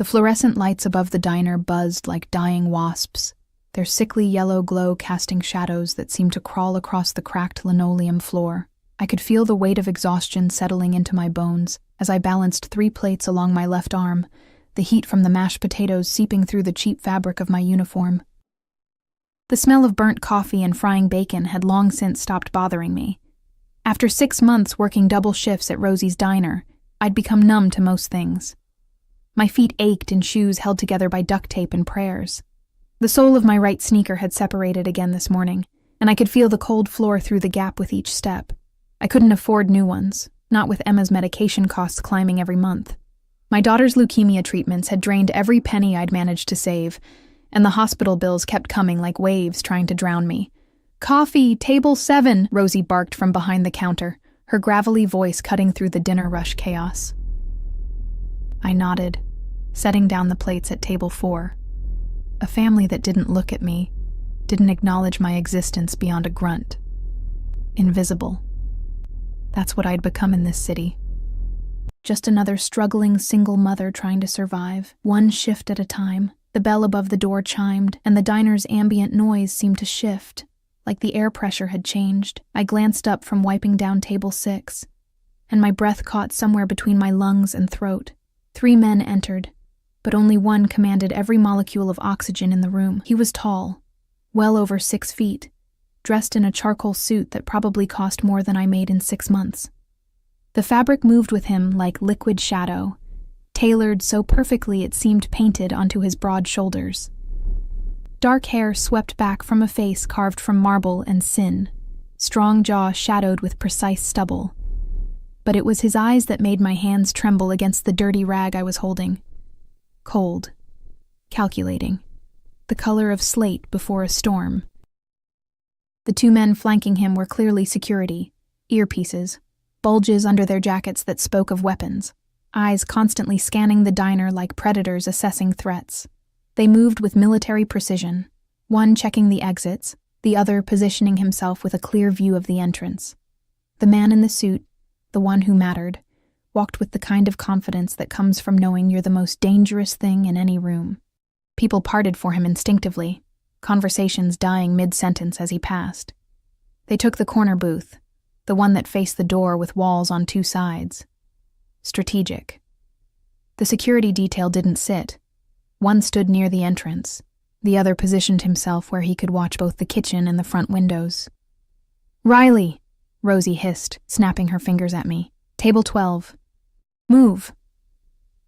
The fluorescent lights above the diner buzzed like dying wasps, their sickly yellow glow casting shadows that seemed to crawl across the cracked linoleum floor. I could feel the weight of exhaustion settling into my bones as I balanced 3 plates along my left arm, the heat from the mashed potatoes seeping through the cheap fabric of my uniform. The smell of burnt coffee and frying bacon had long since stopped bothering me. After 6 months working double shifts at Rosie's diner, I'd become numb to most things. My feet ached in shoes held together by duct tape and prayers. The sole of my right sneaker had separated again this morning, and I could feel the cold floor through the gap with each step. I couldn't afford new ones, not with Emma's medication costs climbing every month. My daughter's leukemia treatments had drained every penny I'd managed to save, and the hospital bills kept coming like waves trying to drown me. "Coffee, table 7, Rosie barked from behind the counter, her gravelly voice cutting through the dinner rush chaos. I nodded, setting down the plates at table 4. A family that didn't look at me, didn't acknowledge my existence beyond a grunt. Invisible. That's what I'd become in this city. Just another struggling single mother trying to survive, one shift at a time. The bell above the door chimed, and the diner's ambient noise seemed to shift, like the air pressure had changed. I glanced up from wiping down table 6, and my breath caught somewhere between my lungs and throat. 3 men entered, but only one commanded every molecule of oxygen in the room. He was tall, well over 6 feet, dressed in a charcoal suit that probably cost more than I made in 6 months. The fabric moved with him like liquid shadow, tailored so perfectly it seemed painted onto his broad shoulders. Dark hair swept back from a face carved from marble and sin, strong jaw shadowed with precise stubble. But it was his eyes that made my hands tremble against the dirty rag I was holding. Cold, calculating, the color of slate before a storm. The 2 men flanking him were clearly security, earpieces, bulges under their jackets that spoke of weapons, eyes constantly scanning the diner like predators assessing threats. They moved with military precision, one checking the exits, the other positioning himself with a clear view of the entrance. The man in the suit, the one who mattered, walked with the kind of confidence that comes from knowing you're the most dangerous thing in any room. People parted for him instinctively, conversations dying mid-sentence as he passed. They took the corner booth, the one that faced the door with walls on 2 sides. Strategic. The security detail didn't sit. One stood near the entrance. The other positioned himself where he could watch both the kitchen and the front windows. "Riley!" Rosie hissed, snapping her fingers at me. "Table 12. Move."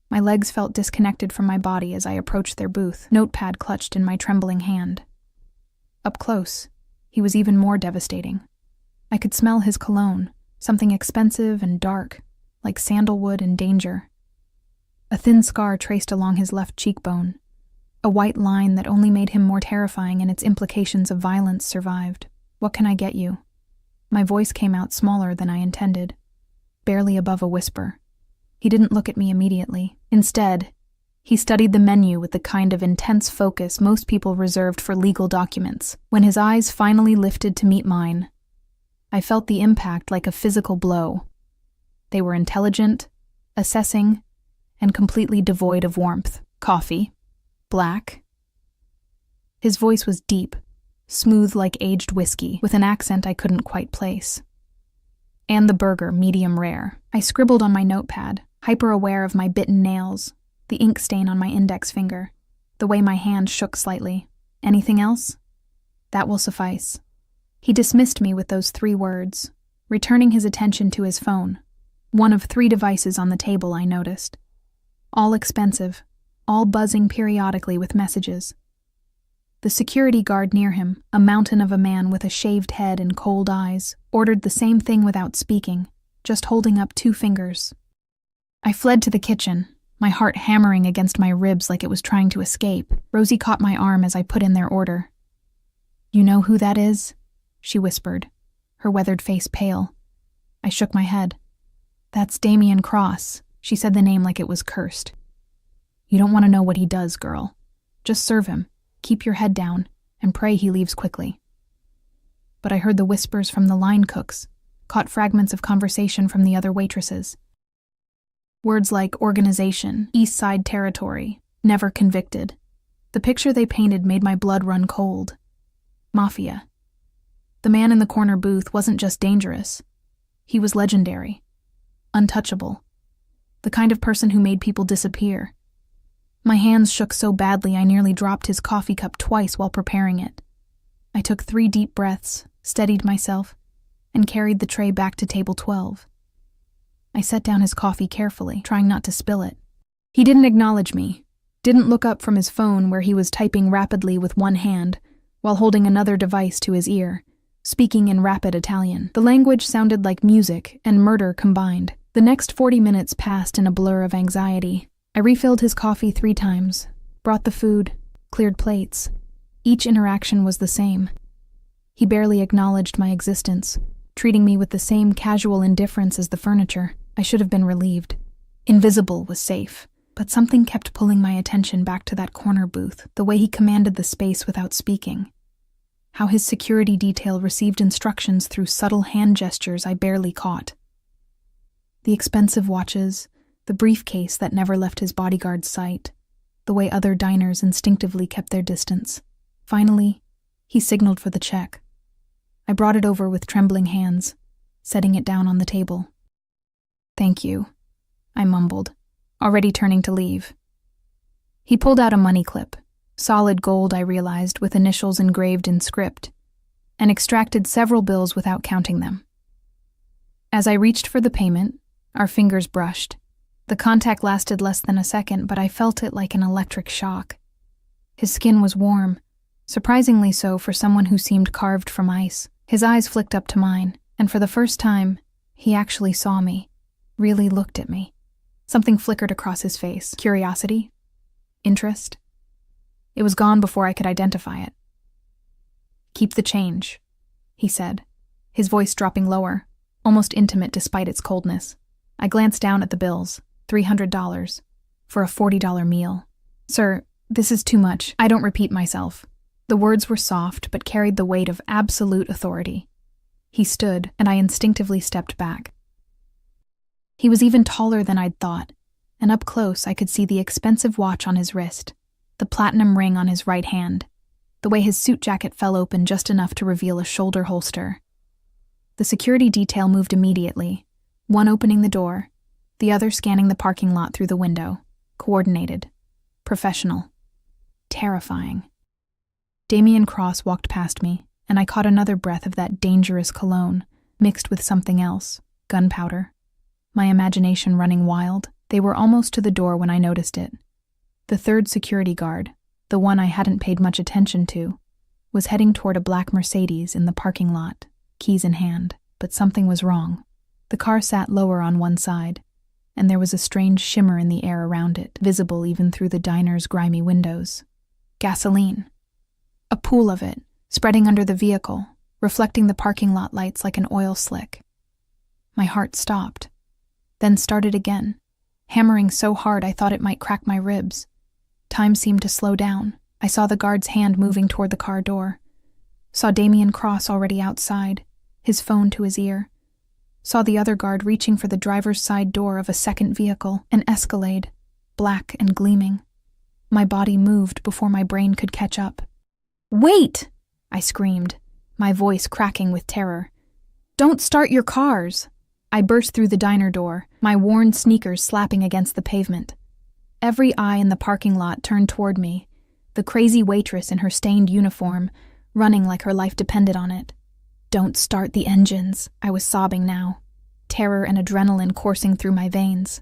My legs felt disconnected from my body as I approached their booth, notepad clutched in my trembling hand. Up close, he was even more devastating. I could smell his cologne, something expensive and dark, like sandalwood and danger. A thin scar traced along his left cheekbone, a white line that only made him more terrifying and its implications of violence survived. "What can I get you?" My voice came out smaller than I intended, barely above a whisper. He didn't look at me immediately. Instead, he studied the menu with the kind of intense focus most people reserved for legal documents. When his eyes finally lifted to meet mine, I felt the impact like a physical blow. They were intelligent, assessing, and completely devoid of warmth. "Coffee? Black?" His voice was deep, smooth like aged whiskey, with an accent I couldn't quite place. "And the burger, medium rare." I scribbled on my notepad, hyper-aware of my bitten nails, the ink stain on my index finger, the way my hand shook slightly. "Anything else?" "That will suffice." He dismissed me with those 3 words, returning his attention to his phone, one of 3 devices on the table I noticed. All expensive, all buzzing periodically with messages. The security guard near him, a mountain of a man with a shaved head and cold eyes, ordered the same thing without speaking, just holding up 2 fingers. I fled to the kitchen, my heart hammering against my ribs like it was trying to escape. Rosie caught my arm as I put in their order. "You know who that is?" she whispered, her weathered face pale. I shook my head. "That's Damien Cross," she said the name like it was cursed. "You don't want to know what he does, girl. Just serve him, keep your head down, and pray he leaves quickly." But I heard the whispers from the line cooks, caught fragments of conversation from the other waitresses. Words like organization, East Side territory, never convicted. The picture they painted made my blood run cold. Mafia. The man in the corner booth wasn't just dangerous. He was legendary. Untouchable. The kind of person who made people disappear. My hands shook so badly I nearly dropped his coffee cup twice while preparing it. I took 3 deep breaths, steadied myself, and carried the tray back to table 12. I set down his coffee carefully, trying not to spill it. He didn't acknowledge me, didn't look up from his phone where he was typing rapidly with one hand, while holding another device to his ear, speaking in rapid Italian. The language sounded like music and murder combined. The next 40 minutes passed in a blur of anxiety. I refilled his coffee 3 times, brought the food, cleared plates. Each interaction was the same. He barely acknowledged my existence, treating me with the same casual indifference as the furniture. I should have been relieved. Invisible was safe, but something kept pulling my attention back to that corner booth, the way he commanded the space without speaking. How his security detail received instructions through subtle hand gestures I barely caught. The expensive watches, the briefcase that never left his bodyguard's sight, the way other diners instinctively kept their distance. Finally, he signaled for the check. I brought it over with trembling hands, setting it down on the table. "Thank you," I mumbled, already turning to leave. He pulled out a money clip, solid gold I realized with initials engraved in script, and extracted several bills without counting them. As I reached for the payment, our fingers brushed. The contact lasted less than a second, but I felt it like an electric shock. His skin was warm, surprisingly so for someone who seemed carved from ice. His eyes flicked up to mine, and for the first time, he actually saw me, really looked at me. Something flickered across his face. Curiosity? Interest? It was gone before I could identify it. "Keep the change," he said, his voice dropping lower, almost intimate despite its coldness. I glanced down at the bills. $300 for a $40 meal. "Sir, this is too much. I don't repeat myself." The words were soft but carried the weight of absolute authority. He stood, and I instinctively stepped back. He was even taller than I'd thought, and up close I could see the expensive watch on his wrist, the platinum ring on his right hand, the way his suit jacket fell open just enough to reveal a shoulder holster. The security detail moved immediately, one opening the door, the other scanning the parking lot through the window. Coordinated. Professional. Terrifying. Damian Cross walked past me, and I caught another breath of that dangerous cologne, mixed with something else, gunpowder. My imagination running wild, they were almost to the door when I noticed it. The third security guard, the one I hadn't paid much attention to, was heading toward a black Mercedes in the parking lot, keys in hand, but something was wrong. The car sat lower on one side, and there was a strange shimmer in the air around it, visible even through the diner's grimy windows. Gasoline. A pool of it, spreading under the vehicle, reflecting the parking lot lights like an oil slick. My heart stopped, then started again, hammering so hard I thought it might crack my ribs. Time seemed to slow down. I saw the guard's hand moving toward the car door. Saw Damian Cross already outside, his phone to his ear. Saw the other guard reaching for the driver's side door of a second vehicle, an Escalade, black and gleaming. My body moved before my brain could catch up. "Wait!" I screamed, my voice cracking with terror. "Don't start your cars!" I burst through the diner door, my worn sneakers slapping against the pavement. Every eye in the parking lot turned toward me, the crazy waitress in her stained uniform, running like her life depended on it. "Don't start the engines," I was sobbing now, terror and adrenaline coursing through my veins.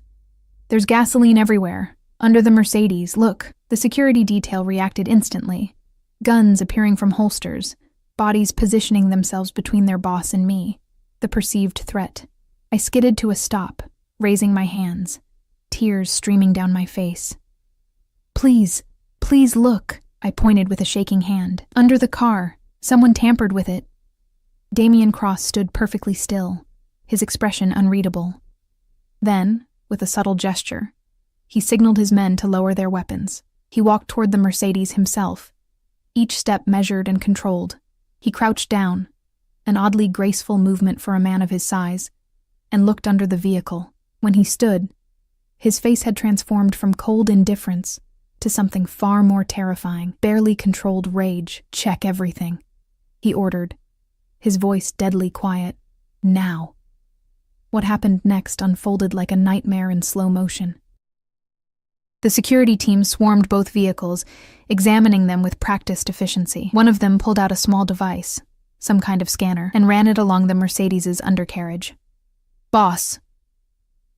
"There's gasoline everywhere. Under the Mercedes, look." The security detail reacted instantly. Guns appearing from holsters, bodies positioning themselves between their boss and me, the perceived threat. I skidded to a stop, raising my hands, tears streaming down my face. Please look," I pointed with a shaking hand. "Under the car. Someone tampered with it." Damian Cross stood perfectly still, his expression unreadable. Then, with a subtle gesture, he signaled his men to lower their weapons. He walked toward the Mercedes himself, each step measured and controlled. He crouched down, an oddly graceful movement for a man of his size, and looked under the vehicle. When he stood, his face had transformed from cold indifference to something far more terrifying, barely controlled rage. "Check everything," he ordered, his voice deadly quiet. "Now." What happened next unfolded like a nightmare in slow motion. The security team swarmed both vehicles, examining them with practiced efficiency. One of them pulled out a small device, some kind of scanner, and ran it along the Mercedes' undercarriage. "Boss,"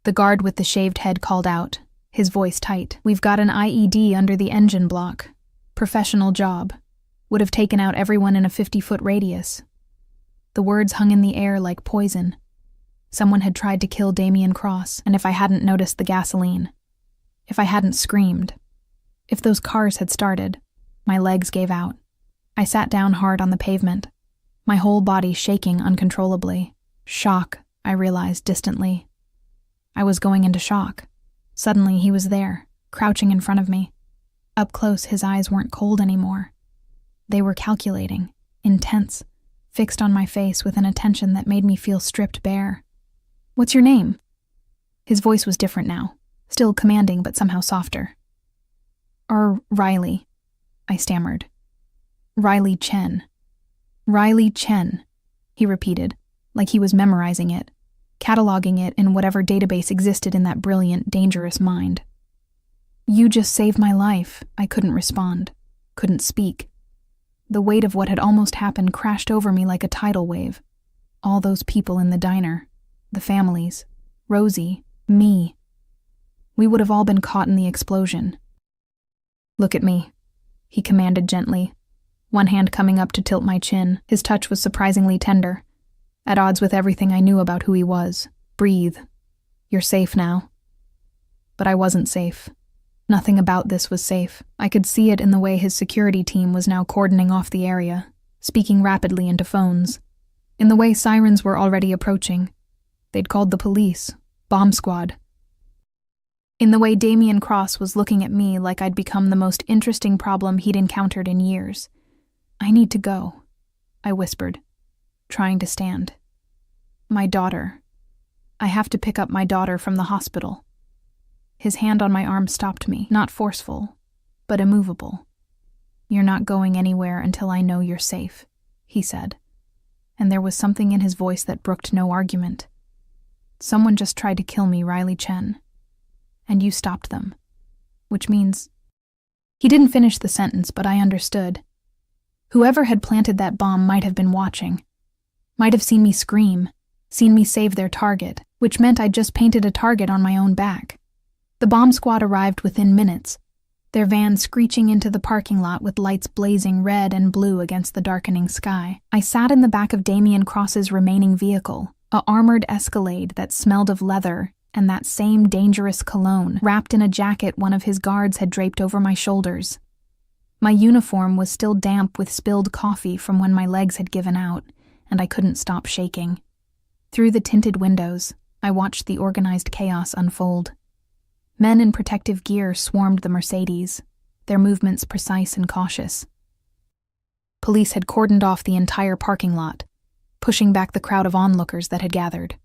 the guard with the shaved head called out, his voice tight. "We've got an IED under the engine block. Professional job. Would have taken out everyone in a 50-foot radius." The words hung in the air like poison. Someone had tried to kill Damien Cross, and if I hadn't noticed the gasoline, if I hadn't screamed, if those cars had started, my legs gave out. I sat down hard on the pavement, my whole body shaking uncontrollably. Shock, I realized distantly. I was going into shock. Suddenly he was there, crouching in front of me. Up close, his eyes weren't cold anymore. They were calculating, intense, fixed on my face with an attention that made me feel stripped bare. "What's your name?" His voice was different now, still commanding but somehow softer. Riley," I stammered. "Riley Chen." "Riley Chen," he repeated, like he was memorizing it, cataloging it in whatever database existed in that brilliant, dangerous mind. "You just saved my life." I couldn't respond, couldn't speak. The weight of what had almost happened crashed over me like a tidal wave. All those people in the diner, the families, Rosie, me. We would have all been caught in the explosion. "Look at me," he commanded gently, one hand coming up to tilt my chin. His touch was surprisingly tender, at odds with everything I knew about who he was. "Breathe. You're safe now." But I wasn't safe. Nothing about this was safe. I could see it in the way his security team was now cordoning off the area, speaking rapidly into phones, in the way sirens were already approaching. They'd called the police, bomb squad. In the way Damien Cross was looking at me like I'd become the most interesting problem he'd encountered in years. "I need to go," I whispered, trying to stand. "My daughter. I have to pick up my daughter from the hospital." His hand on my arm stopped me, not forceful, but immovable. "You're not going anywhere until I know you're safe," he said, and there was something in his voice that brooked no argument. "Someone just tried to kill me, Riley Chen. And you stopped them. Which means—" He didn't finish the sentence, but I understood. Whoever had planted that bomb might have been watching. Might have seen me scream, seen me save their target, which meant I'd just painted a target on my own back. The bomb squad arrived within minutes, their van screeching into the parking lot with lights blazing red and blue against the darkening sky. I sat in the back of Damien Cross's remaining vehicle, a armored Escalade that smelled of leather and that same dangerous cologne, wrapped in a jacket one of his guards had draped over my shoulders. My uniform was still damp with spilled coffee from when my legs had given out, and I couldn't stop shaking. Through the tinted windows, I watched the organized chaos unfold. Men in protective gear swarmed the Mercedes, their movements precise and cautious. Police had cordoned off the entire parking lot, pushing back the crowd of onlookers that had gathered.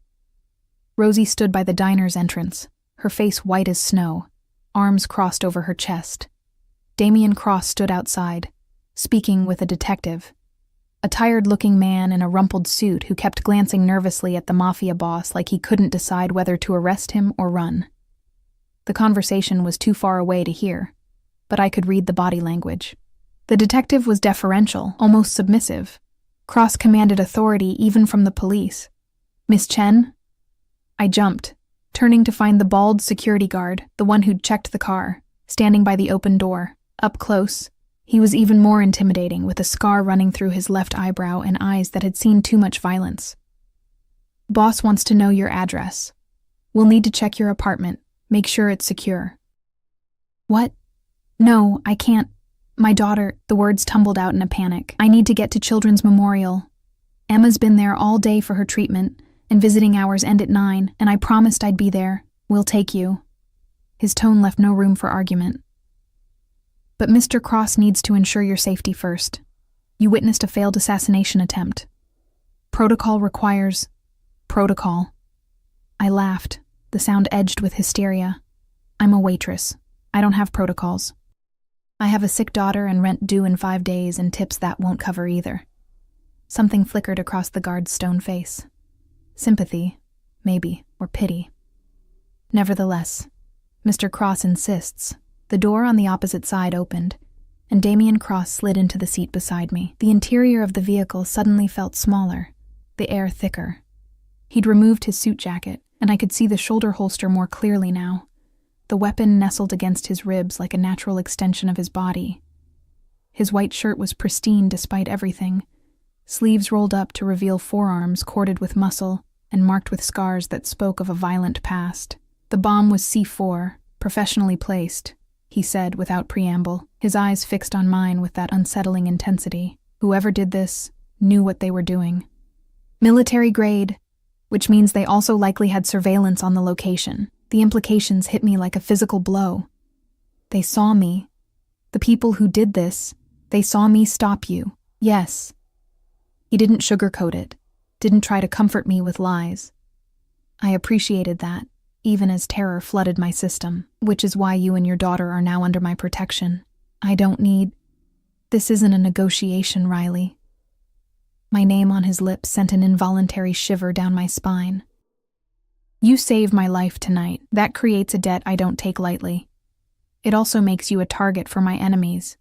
Rosie stood by the diner's entrance, her face white as snow, arms crossed over her chest. Damien Cross stood outside, speaking with a detective, a tired-looking man in a rumpled suit who kept glancing nervously at the Mafia boss like he couldn't decide whether to arrest him or run. The conversation was too far away to hear, but I could read the body language. The detective was deferential, almost submissive. Cross commanded authority even from the police. "Miss Chen?" I jumped, turning to find the bald security guard, the one who'd checked the car, standing by the open door. Up close, he was even more intimidating, with a scar running through his left eyebrow and eyes that had seen too much violence. "Boss wants to know your address. We'll need to check your apartment. Make sure it's secure." "What? No, I can't. My daughter," the words tumbled out in a panic. "I need to get to Children's Memorial. Emma's been there all day for her treatment, and visiting hours end at 9, and I promised I'd be there. We'll take you." His tone left no room for argument. "But Mr. Cross needs to ensure your safety first. You witnessed a failed assassination attempt. Protocol requires—" "Protocol." I laughed, the sound edged with hysteria. "I'm a waitress. I don't have protocols." I have a sick daughter and rent due in 5 days and tips that won't cover either. Something flickered across the guard's stone face. Sympathy, maybe, or pity. Nevertheless, Mr. Cross insists. The door on the opposite side opened, and Damien Cross slid into the seat beside me. The interior of the vehicle suddenly felt smaller, the air thicker. He'd removed his suit jacket, and I could see the shoulder holster more clearly now. The weapon nestled against his ribs like a natural extension of his body. His white shirt was pristine despite everything, sleeves rolled up to reveal forearms corded with muscle and marked with scars that spoke of a violent past. The bomb was C4, professionally placed, he said without preamble, his eyes fixed on mine with that unsettling intensity. Whoever did this knew what they were doing. Military grade, which means they also likely had surveillance on the location. The implications hit me like a physical blow. They saw me. The people who did this, they saw me stop you. Yes. He didn't sugarcoat it, didn't try to comfort me with lies. I appreciated that, even as terror flooded my system, which is why you and your daughter are now under my protection. I don't need... This isn't a negotiation, Riley. My name on his lips sent an involuntary shiver down my spine. You saved my life tonight. That creates a debt I don't take lightly. It also makes you a target for my enemies.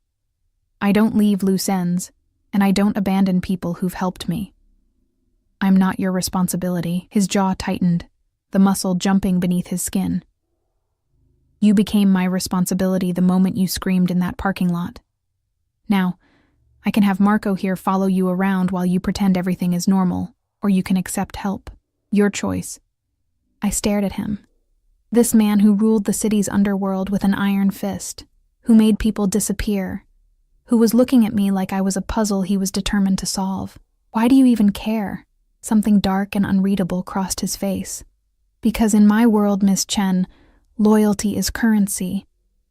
I don't leave loose ends, and I don't abandon people who've helped me. I'm not your responsibility. His jaw tightened, the muscle jumping beneath his skin. You became my responsibility the moment you screamed in that parking lot. Now, I can have Marco here follow you around while you pretend everything is normal, or you can accept help. Your choice. I stared at him. This man who ruled the city's underworld with an iron fist, who made people disappear, who was looking at me like I was a puzzle he was determined to solve. Why do you even care? Something dark and unreadable crossed his face. Because in my world, Miss Chen, loyalty is currency,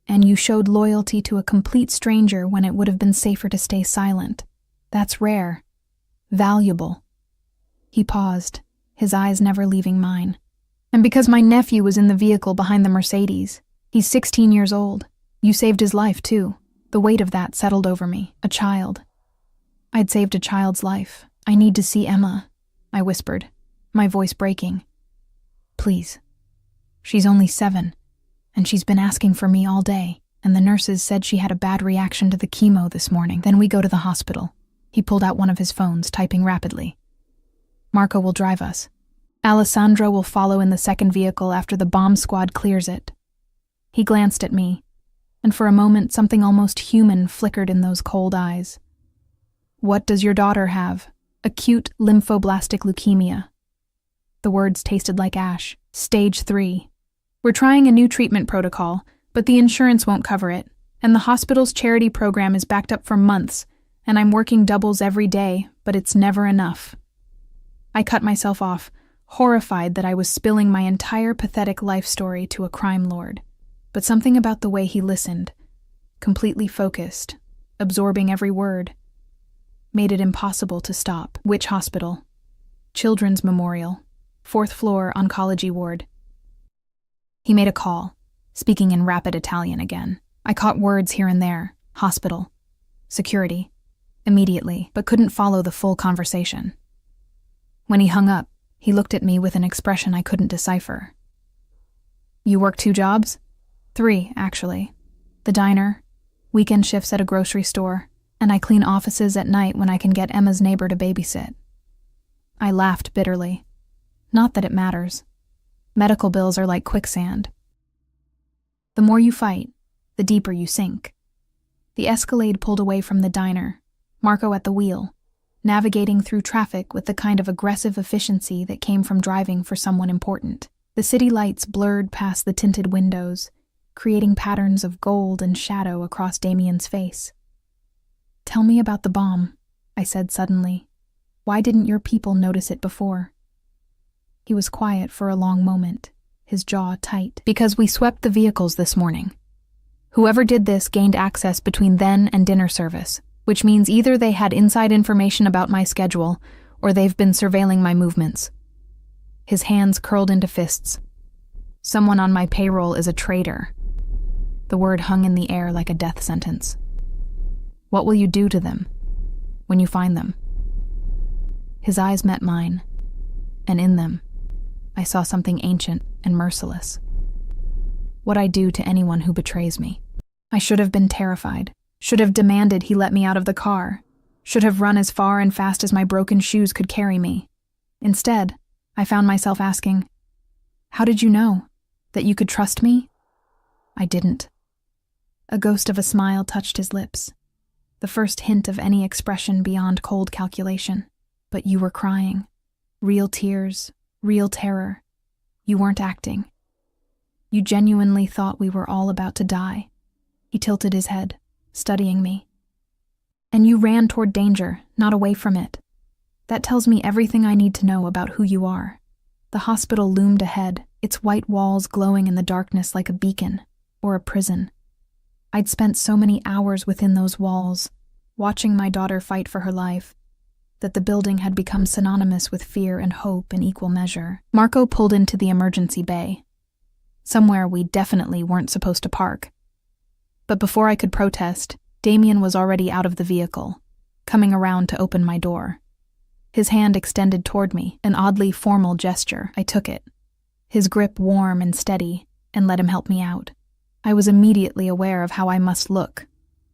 and you showed loyalty to a complete stranger when it would have been safer to stay silent. That's rare. Valuable. He paused, his eyes never leaving mine. And because my nephew was in the vehicle behind the Mercedes. He's 16 years old. You saved his life, too. The weight of that settled over me. A child. I'd saved a child's life. I need to see Emma, I whispered, my voice breaking. Please. She's only 7, and she's been asking for me all day, and the nurses said she had a bad reaction to the chemo this morning. Then we go to the hospital. He pulled out one of his phones, typing rapidly. Marco will drive us. Alessandro will follow in the second vehicle after the bomb squad clears it. He glanced at me, and for a moment something almost human flickered in those cold eyes. What does your daughter have? Acute lymphoblastic leukemia. The words tasted like ash. Stage 3. We're trying a new treatment protocol, but the insurance won't cover it, and the hospital's charity program is backed up for months, and I'm working doubles every day, but it's never enough. I cut myself off, horrified that I was spilling my entire pathetic life story to a crime lord. But something about the way he listened, completely focused, absorbing every word, made it impossible to stop. Which hospital? Children's Memorial, 4th floor oncology ward. He made a call, speaking in rapid Italian again. I caught words here and there. Hospital. Security. Immediately, but couldn't follow the full conversation. When he hung up, he looked at me with an expression I couldn't decipher. You work 2 jobs? 3, actually. The diner, weekend shifts at a grocery store, and I clean offices at night when I can get Emma's neighbor to babysit. I laughed bitterly. Not that it matters. Medical bills are like quicksand. The more you fight, the deeper you sink. The Escalade pulled away from the diner, Marco at the wheel, navigating through traffic with the kind of aggressive efficiency that came from driving for someone important. The city lights blurred past the tinted windows, creating patterns of gold and shadow across Damien's face. Tell me about the bomb, I said suddenly. Why didn't your people notice it before? He was quiet for a long moment, his jaw tight. Because we swept the vehicles this morning. Whoever did this gained access between then and dinner service, which means either they had inside information about my schedule or they've been surveilling my movements. His hands curled into fists. Someone on my payroll is a traitor. The word hung in the air like a death sentence. What will you do to them when you find them? His eyes met mine, and in them, I saw something ancient and merciless. What I do to anyone who betrays me. I should have been terrified, should have demanded he let me out of the car, should have run as far and fast as my broken shoes could carry me. Instead, I found myself asking, "How did you know? That you could trust me?" I didn't. A ghost of a smile touched his lips, the first hint of any expression beyond cold calculation. But you were crying. Real tears, real terror. You weren't acting. You genuinely thought we were all about to die. He tilted his head, studying me. And you ran toward danger, not away from it. That tells me everything I need to know about who you are. The hospital loomed ahead, its white walls glowing in the darkness like a beacon, or a prison. I'd spent so many hours within those walls, watching my daughter fight for her life, that the building had become synonymous with fear and hope in equal measure. Marco pulled into the emergency bay, somewhere we definitely weren't supposed to park. But before I could protest, Damien was already out of the vehicle, coming around to open my door. His hand extended toward me, an oddly formal gesture. I took it, his grip warm and steady, and let him help me out. I was immediately aware of how I must look.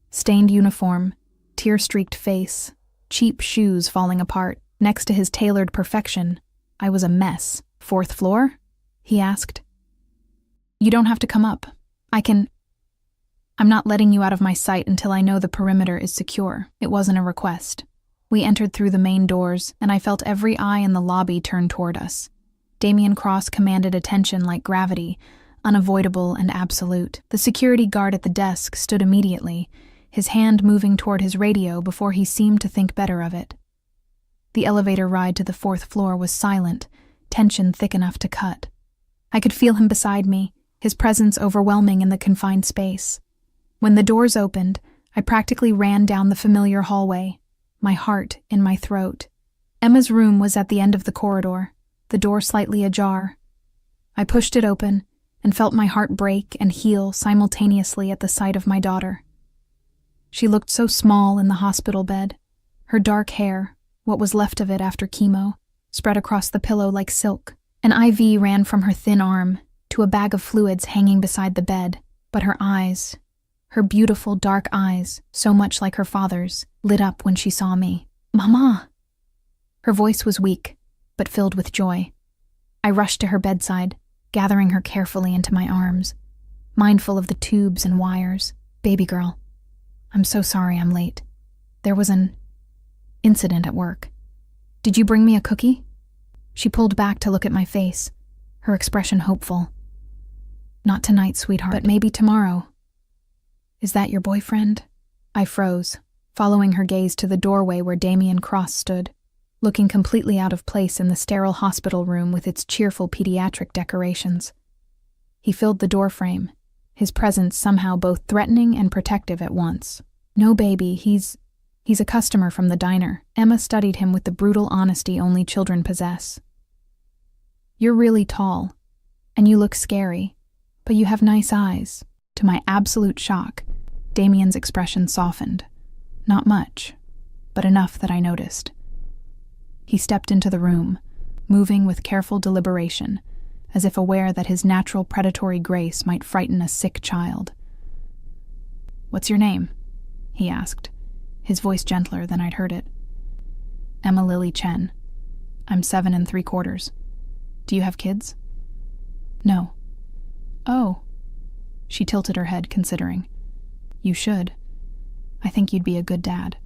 Stained uniform, tear-streaked face, cheap shoes falling apart. Next to his tailored perfection, I was a mess. "Fourth floor?" he asked. "You don't have to come up. I'm not letting you out of my sight until I know the perimeter is secure." It wasn't a request. We entered through the main doors, and I felt every eye in the lobby turn toward us. Damien Cross commanded attention like gravity, unavoidable and absolute. The security guard at the desk stood immediately, his hand moving toward his radio before he seemed to think better of it. The elevator ride to the 4th floor was silent, tension thick enough to cut. I could feel him beside me, his presence overwhelming in the confined space. When the doors opened, I practically ran down the familiar hallway, my heart in my throat. Emma's room was at the end of the corridor, the door slightly ajar. I pushed it open and felt my heart break and heal simultaneously at the sight of my daughter. She looked so small in the hospital bed. Her dark hair, what was left of it after chemo, spread across the pillow like silk. An IV ran from her thin arm to a bag of fluids hanging beside the bed, but her eyes, her beautiful dark eyes, so much like her father's, lit up when she saw me. "Mama!" Her voice was weak, but filled with joy. I rushed to her bedside, gathering her carefully into my arms, mindful of the tubes and wires. "Baby girl, I'm so sorry I'm late. There was an incident at work. Did you bring me a cookie?" She pulled back to look at my face, her expression hopeful. "Not tonight, sweetheart, but maybe tomorrow." "Is that your boyfriend?" I froze, following her gaze to the doorway where Damien Cross stood, looking completely out of place in the sterile hospital room with its cheerful pediatric decorations. He filled the doorframe, his presence somehow both threatening and protective at once. "No, baby, he's a customer from the diner." Emma studied him with the brutal honesty only children possess. "You're really tall, and you look scary, but you have nice eyes." To my absolute shock, Damien's expression softened. Not much, but enough that I noticed. He stepped into the room, moving with careful deliberation, as if aware that his natural predatory grace might frighten a sick child. "What's your name?" he asked, his voice gentler than I'd heard it. "Emma Lily Chen. I'm 7 3/4. Do you have kids?" "No." "Oh." She tilted her head, considering. "You should. I think you'd be a good dad.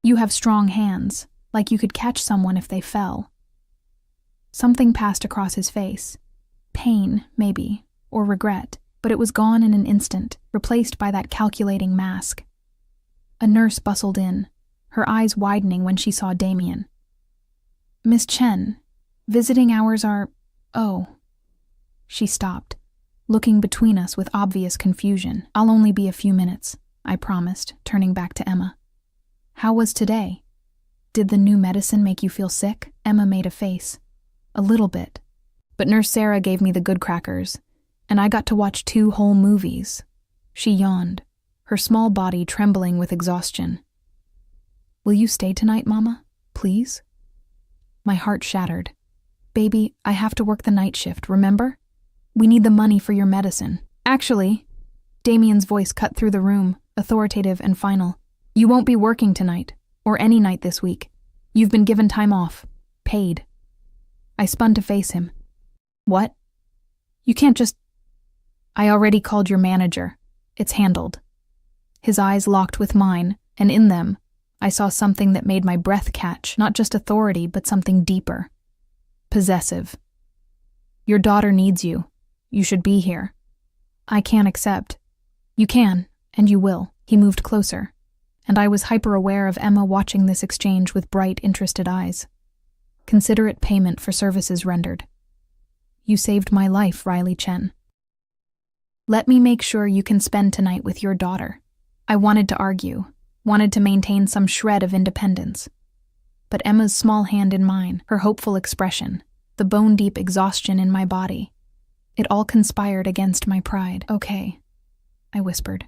You have strong hands, like you could catch someone if they fell." Something passed across his face. Pain, maybe, or regret, but it was gone in an instant, replaced by that calculating mask. A nurse bustled in, her eyes widening when she saw Damien. "Miss Chen, visiting hours are... Oh." She stopped, looking between us with obvious confusion. "I'll only be a few minutes," I promised, turning back to Emma. "How was today? Did the new medicine make you feel sick?" Emma made a face. "A little bit. But Nurse Sarah gave me the good crackers, And I got to watch 2 whole movies. She yawned, her small body trembling with exhaustion. Will you stay tonight, Mama? Please? My heart shattered. Baby, I have to work the night shift, remember? We need the money for your medicine. Actually, Damien's voice cut through the room, authoritative and final. You won't be working tonight, or any night this week. You've been given time off. Paid. I spun to face him. What? You can't just... I already called your manager. It's handled. His eyes locked with mine, and in them, I saw something that made my breath catch, not just authority, but something deeper. Possessive. Your daughter needs you. You should be here. I can't accept. You can, and you will. He moved closer, and I was hyper-aware of Emma watching this exchange with bright, interested eyes. Considerate payment for services rendered. You saved my life, Riley Chen. Let me make sure you can spend tonight with your daughter. I wanted to argue, wanted to maintain some shred of independence. But Emma's small hand in mine, her hopeful expression, the bone-deep exhaustion in my body, it all conspired against my pride. Okay, I whispered.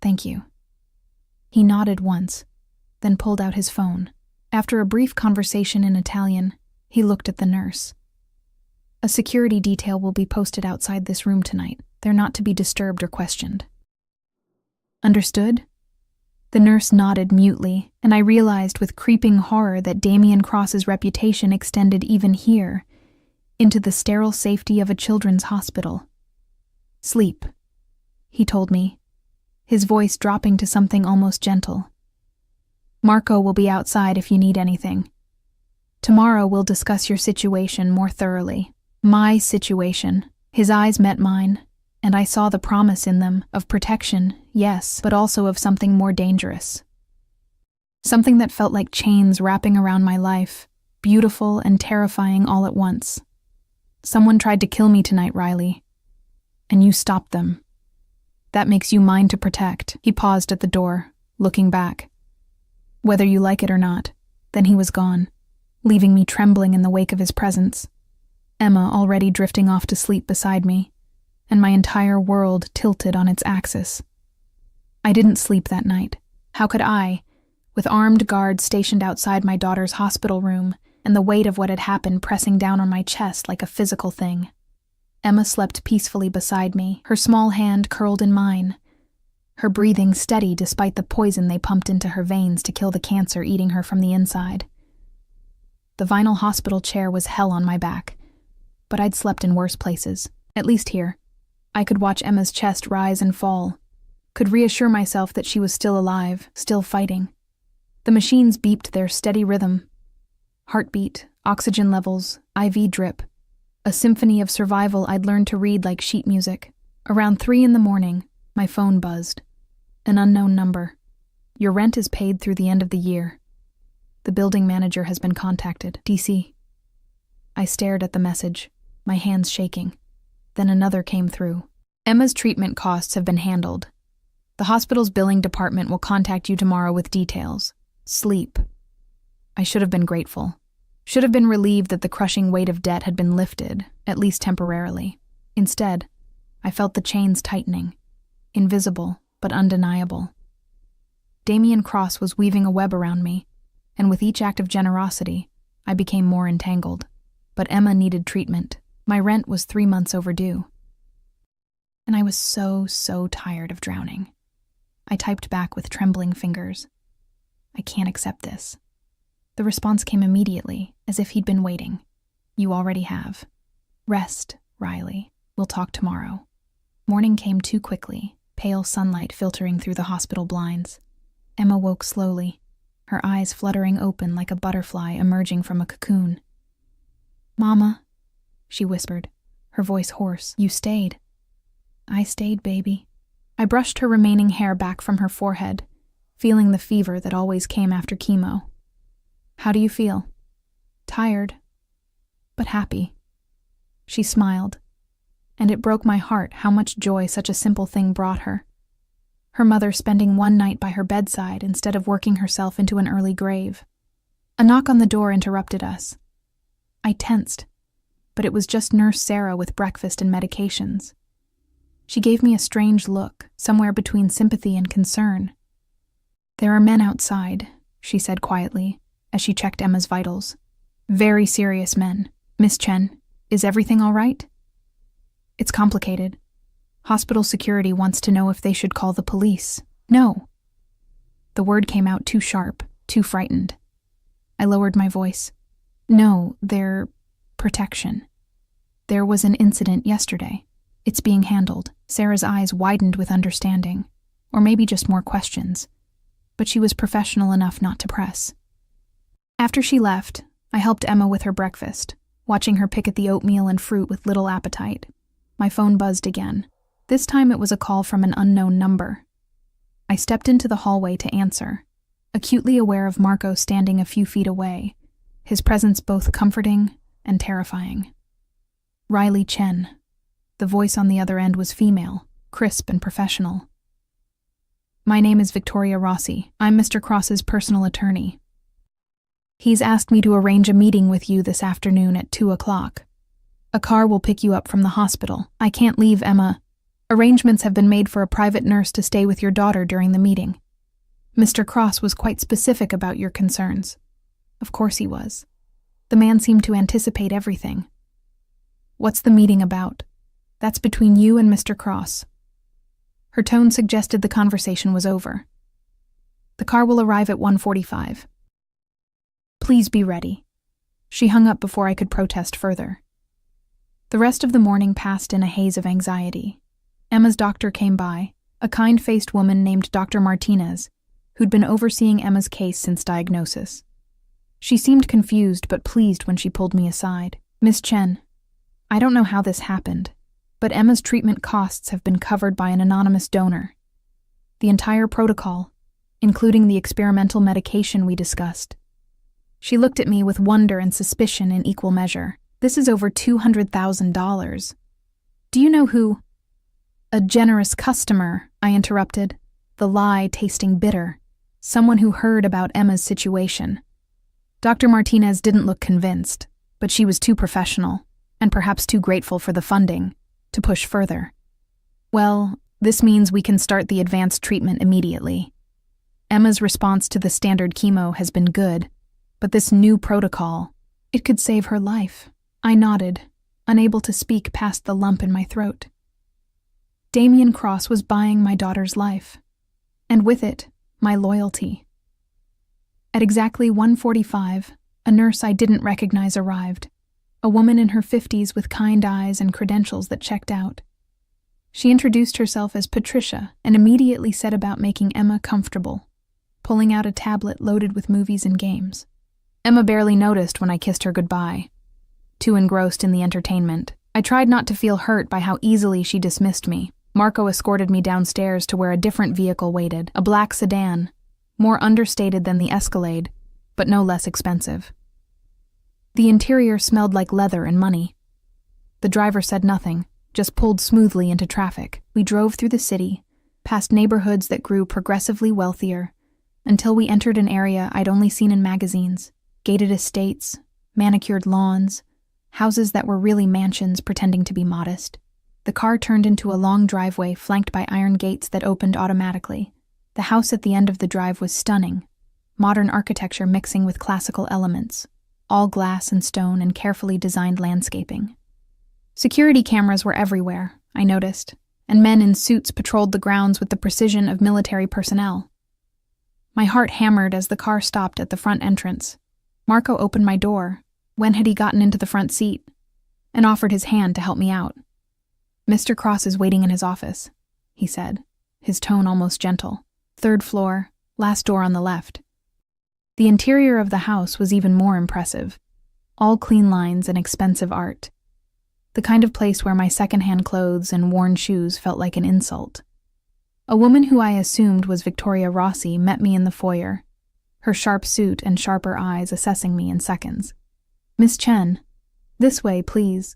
Thank you. He nodded once, then pulled out his phone. After a brief conversation in Italian, he looked at the nurse. A security detail will be posted outside this room tonight. They're not to be disturbed or questioned. Understood? The nurse nodded mutely, and I realized with creeping horror that Damien Cross's reputation extended even here, into the sterile safety of a children's hospital. Sleep, he told me, his voice dropping to something almost gentle. Marco will be outside if you need anything. Tomorrow we'll discuss your situation more thoroughly. My situation. His eyes met mine, and I saw the promise in them of protection, yes, but also of something more dangerous. Something that felt like chains wrapping around my life, beautiful and terrifying all at once. Someone tried to kill me tonight, Riley, and you stopped them. That makes you mine to protect. He paused at the door, looking back. Whether you like it or not, then he was gone, leaving me trembling in the wake of his presence. Emma already drifting off to sleep beside me, and my entire world tilted on its axis. I didn't sleep that night. How could I, with armed guards stationed outside my daughter's hospital room, and the weight of what had happened pressing down on my chest like a physical thing? Emma slept peacefully beside me, her small hand curled in mine, her breathing steady despite the poison they pumped into her veins to kill the cancer eating her from the inside. The vinyl hospital chair was hell on my back, but I'd slept in worse places, at least here. I could watch Emma's chest rise and fall, could reassure myself that she was still alive, still fighting. The machines beeped their steady rhythm. Heartbeat, oxygen levels, IV drip. A symphony of survival I'd learned to read like sheet music. Around 3 a.m, my phone buzzed. An unknown number. Your rent is paid through the end of the year. The building manager has been contacted. DC. I stared at the message, my hands shaking. Then another came through. Emma's treatment costs have been handled. The hospital's billing department will contact you tomorrow with details. Sleep. I should have been grateful. Should have been relieved that the crushing weight of debt had been lifted, at least temporarily. Instead, I felt the chains tightening. Invisible, but undeniable. Damien Cross was weaving a web around me, and with each act of generosity, I became more entangled. But Emma needed treatment. My rent was 3 months overdue. And I was so tired of drowning. I typed back with trembling fingers. I can't accept this. The response came immediately, as if he'd been waiting. You already have. Rest, Riley. We'll talk tomorrow. Morning came too quickly, pale sunlight filtering through the hospital blinds. Emma woke slowly, her eyes fluttering open like a butterfly emerging from a cocoon. Mama, she whispered, her voice hoarse. You stayed. I stayed, baby. I brushed her remaining hair back from her forehead, feeling the fever that always came after chemo. How do you feel? Tired, but happy. She smiled, and it broke my heart how much joy such a simple thing brought her. Her mother spending one night by her bedside instead of working herself into an early grave. A knock on the door interrupted us. I tensed. but it was just Nurse Sarah with breakfast and medications. She gave me a strange look, somewhere between sympathy and concern. "There are men outside," she said quietly, as she checked Emma's vitals. "Very serious men. Miss Chen, is everything all right?" "It's complicated. Hospital security wants to know if they should call the police." "No." The word came out too sharp, too frightened. I lowered my voice. "No, they're protection. There was an incident yesterday. It's being handled." Sarah's eyes widened with understanding, or maybe just more questions, but she was professional enough not to press. After she left, I helped Emma with her breakfast, watching her pick at the oatmeal and fruit with little appetite. My phone buzzed again. This time it was a call from an unknown number. I stepped into the hallway to answer, acutely aware of Marco standing a few feet away, his presence both comforting and terrifying. Riley Chen. The voice on the other end was female, crisp and professional. "My name is Victoria Rossi. I'm Mr. Cross's personal attorney. He's asked me to arrange a meeting with you this afternoon at 2 o'clock. A car will pick you up from the hospital. I can't leave Emma. Arrangements have been made for a private nurse to stay with your daughter during the meeting. Mr. Cross was quite specific about your concerns." Of course he was. The man seemed to anticipate everything. "What's the meeting about?" "That's between you and Mr. Cross." Her tone suggested the conversation was over. "The car will arrive at 1:45. Please be ready." She hung up before I could protest further. The rest of the morning passed in a haze of anxiety. Emma's doctor came by, a kind-faced woman named Dr. Martinez, who'd been overseeing Emma's case since diagnosis. She seemed confused but pleased when she pulled me aside. "Miss Chen, I don't know how this happened, but Emma's treatment costs have been covered by an anonymous donor. The entire protocol, including the experimental medication we discussed." She looked at me with wonder and suspicion in equal measure. "This is over $200,000. Do you know who—" "A generous customer," I interrupted, the lie tasting bitter. "Someone who heard about Emma's situation." Dr. Martinez didn't look convinced, but she was too professional, and perhaps too grateful for the funding, to push further. "Well, this means we can start the advanced treatment immediately. Emma's response to the standard chemo has been good, but this new protocol, it could save her life." I nodded, unable to speak past the lump in my throat. Damien Cross was buying my daughter's life, and with it, my loyalty. At exactly 1:45, a nurse I didn't recognize arrived, a woman in her 50s with kind eyes and credentials that checked out. She introduced herself as Patricia and immediately set about making Emma comfortable, pulling out a tablet loaded with movies and games. Emma barely noticed when I kissed her goodbye. Too engrossed in the entertainment, I tried not to feel hurt by how easily she dismissed me. Marco escorted me downstairs to where a different vehicle waited, a black sedan, more understated than the Escalade, but no less expensive. The interior smelled like leather and money. The driver said nothing, just pulled smoothly into traffic. We drove through the city, past neighborhoods that grew progressively wealthier, until we entered an area I'd only seen in magazines: gated estates, manicured lawns, houses that were really mansions pretending to be modest. The car turned into a long driveway flanked by iron gates that opened automatically. The house at the end of the drive was stunning, modern architecture mixing with classical elements, all glass and stone and carefully designed landscaping. Security cameras were everywhere, I noticed, and men in suits patrolled the grounds with the precision of military personnel. My heart hammered as the car stopped at the front entrance. Marco opened my door. When had he gotten into the front seat? And offered his hand to help me out. "Mr. Cross is waiting in his office," he said, his tone almost gentle. "Third floor, last door on the left." The interior of the house was even more impressive. All clean lines and expensive art. The kind of place where my secondhand clothes and worn shoes felt like an insult. A woman who I assumed was Victoria Rossi met me in the foyer, her sharp suit and sharper eyes assessing me in seconds. "Miss Chen, this way, please."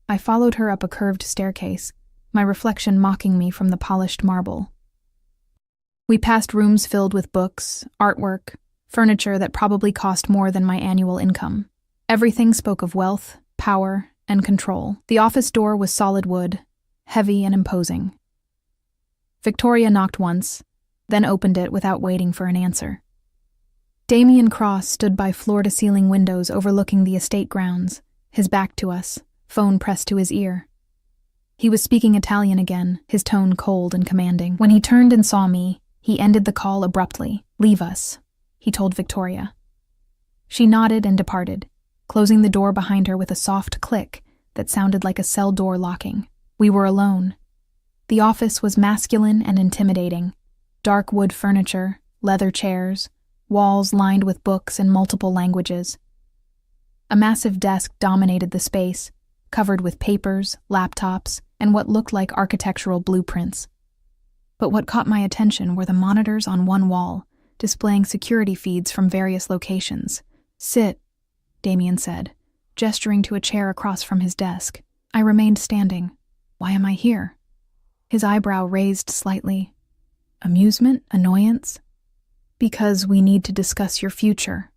I followed her up a curved staircase, my reflection mocking me from the polished marble. We passed rooms filled with books, artwork, furniture that probably cost more than my annual income. Everything spoke of wealth, power, and control. The office door was solid wood, heavy and imposing. Victoria knocked once, then opened it without waiting for an answer. Damien Cross stood by floor-to-ceiling windows overlooking the estate grounds, his back to us, phone pressed to his ear. He was speaking Italian again, his tone cold and commanding. When he turned and saw me, he ended the call abruptly. "Leave us," he told Victoria. She nodded and departed, closing the door behind her with a soft click that sounded like a cell door locking. We were alone. The office was masculine and intimidating. Dark wood furniture, leather chairs, walls lined with books in multiple languages. A massive desk dominated the space, covered with papers, laptops, and what looked like architectural blueprints. But what caught my attention were the monitors on one wall, displaying security feeds from various locations. "Sit," Damien said, gesturing to a chair across from his desk. I remained standing. "Why am I here?" His eyebrow raised slightly. Amusement? Annoyance? "Because we need to discuss your future."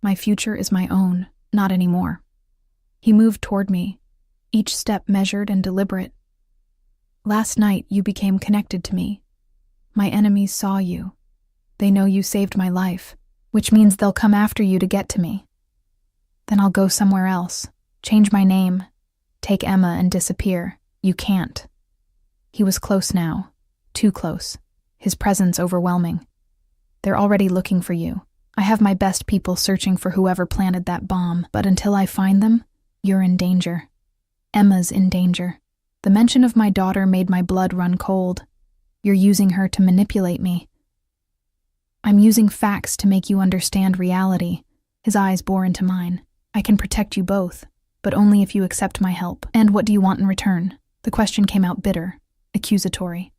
"My future is my own, not anymore." He moved toward me, each step measured and deliberate. "Last night you became connected to me. My enemies saw you. They know you saved my life, which means they'll come after you to get to me. Then I'll go somewhere else, change my name, take Emma and disappear. You can't." He was close now, too close, his presence overwhelming. "They're already looking for you. I have my best people searching for whoever planted that bomb, but until I find them, you're in danger. Emma's in danger. The mention of my daughter made my blood run cold. You're using her to manipulate me." "I'm using facts to make you understand reality." His eyes bore into mine. "I can protect you both, but only if you accept my help. And what do you want in return?" The question came out bitter, accusatory.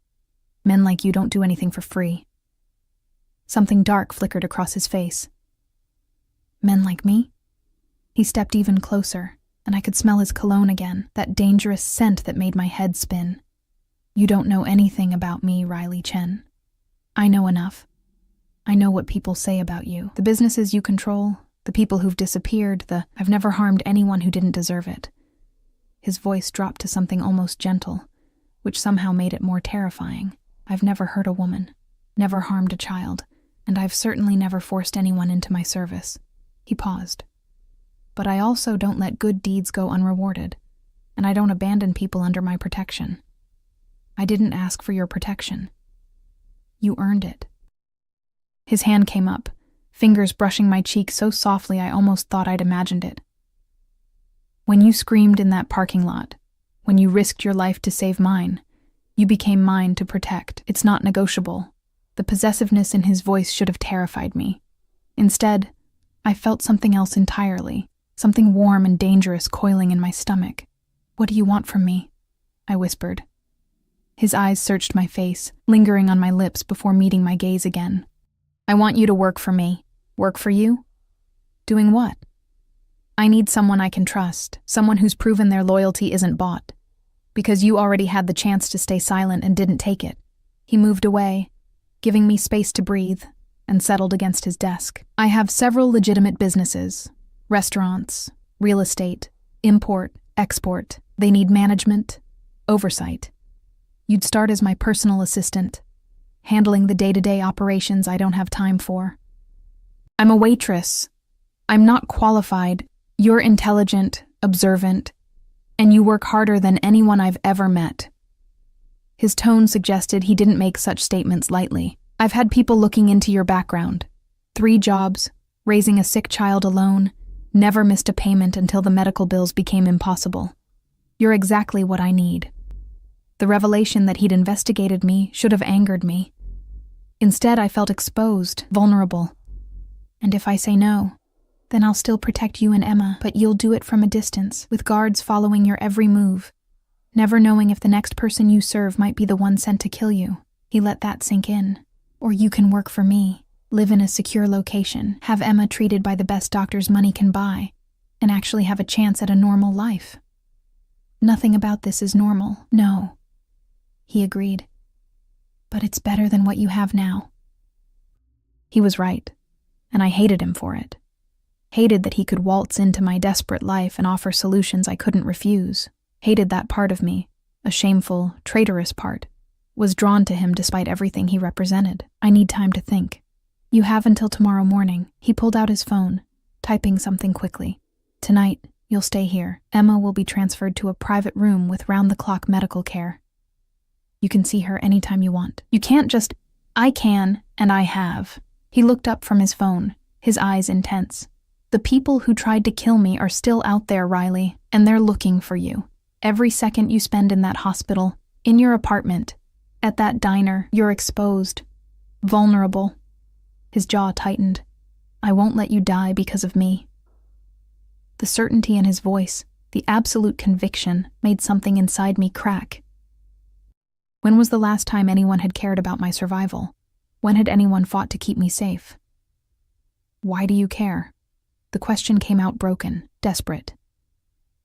"Men like you don't do anything for free." Something dark flickered across his face. "Men like me?" He stepped even closer, and I could smell his cologne again, that dangerous scent that made my head spin. "You don't know anything about me, Riley Chen. I know enough. I know what people say about you. The businesses you control, the people who've disappeared, I've never harmed anyone who didn't deserve it." His voice dropped to something almost gentle, which somehow made it more terrifying. "I've never hurt a woman, never harmed a child, and I've certainly never forced anyone into my service." He paused. "But I also don't let good deeds go unrewarded, and I don't abandon people under my protection. I didn't ask for your protection. You earned it." His hand came up, fingers brushing my cheek so softly I almost thought I'd imagined it. "When you screamed in that parking lot, when you risked your life to save mine, you became mine to protect. It's not negotiable." The possessiveness in his voice should have terrified me. Instead, I felt something else entirely, something warm and dangerous coiling in my stomach. "What do you want from me?" I whispered. His eyes searched my face, lingering on my lips before meeting my gaze again. "I want you to work for me." "Work for you?" "Doing what?" "I need someone I can trust, someone who's proven their loyalty isn't bought. Because you already had the chance to stay silent and didn't take it." He moved away, giving me space to breathe, and settled against his desk. "I have several legitimate businesses. Restaurants, real estate, import, export. They need management, oversight. You'd start as my personal assistant, handling the day-to-day operations I don't have time for. I'm a waitress. I'm not qualified. You're intelligent, observant, and you work harder than anyone I've ever met." His tone suggested he didn't make such statements lightly. "I've had people looking into your background. 3 jobs, raising a sick child alone, never missed a payment until the medical bills became impossible. You're exactly what I need." The revelation that he'd investigated me should have angered me. Instead, I felt exposed, vulnerable. "And if I say no, then I'll still protect you and Emma, but you'll do it from a distance, with guards following your every move, never knowing if the next person you serve might be the one sent to kill you." He let that sink in. "Or you can work for me, live in a secure location, have Emma treated by the best doctors money can buy, and actually have a chance at a normal life." "Nothing about this is normal, no," he agreed. "But it's better than what you have now." He was right, and I hated him for it. Hated that he could waltz into my desperate life and offer solutions I couldn't refuse. Hated that part of me, a shameful, traitorous part, was drawn to him despite everything he represented. I need time to think. You have until tomorrow morning. He pulled out his phone, typing something quickly. Tonight, you'll stay here. Emma will be transferred to a private room with round-the-clock medical care. You can see her anytime you want. You can't just... I can, and I have. He looked up from his phone, his eyes intense. The people who tried to kill me are still out there, Riley, and they're looking for you. Every second you spend in that hospital, in your apartment, at that diner, you're exposed. Vulnerable. His jaw tightened. I won't let you die because of me. The certainty in his voice, the absolute conviction, made something inside me crack. When was the last time anyone had cared about my survival? When had anyone fought to keep me safe? Why do you care? The question came out broken, desperate.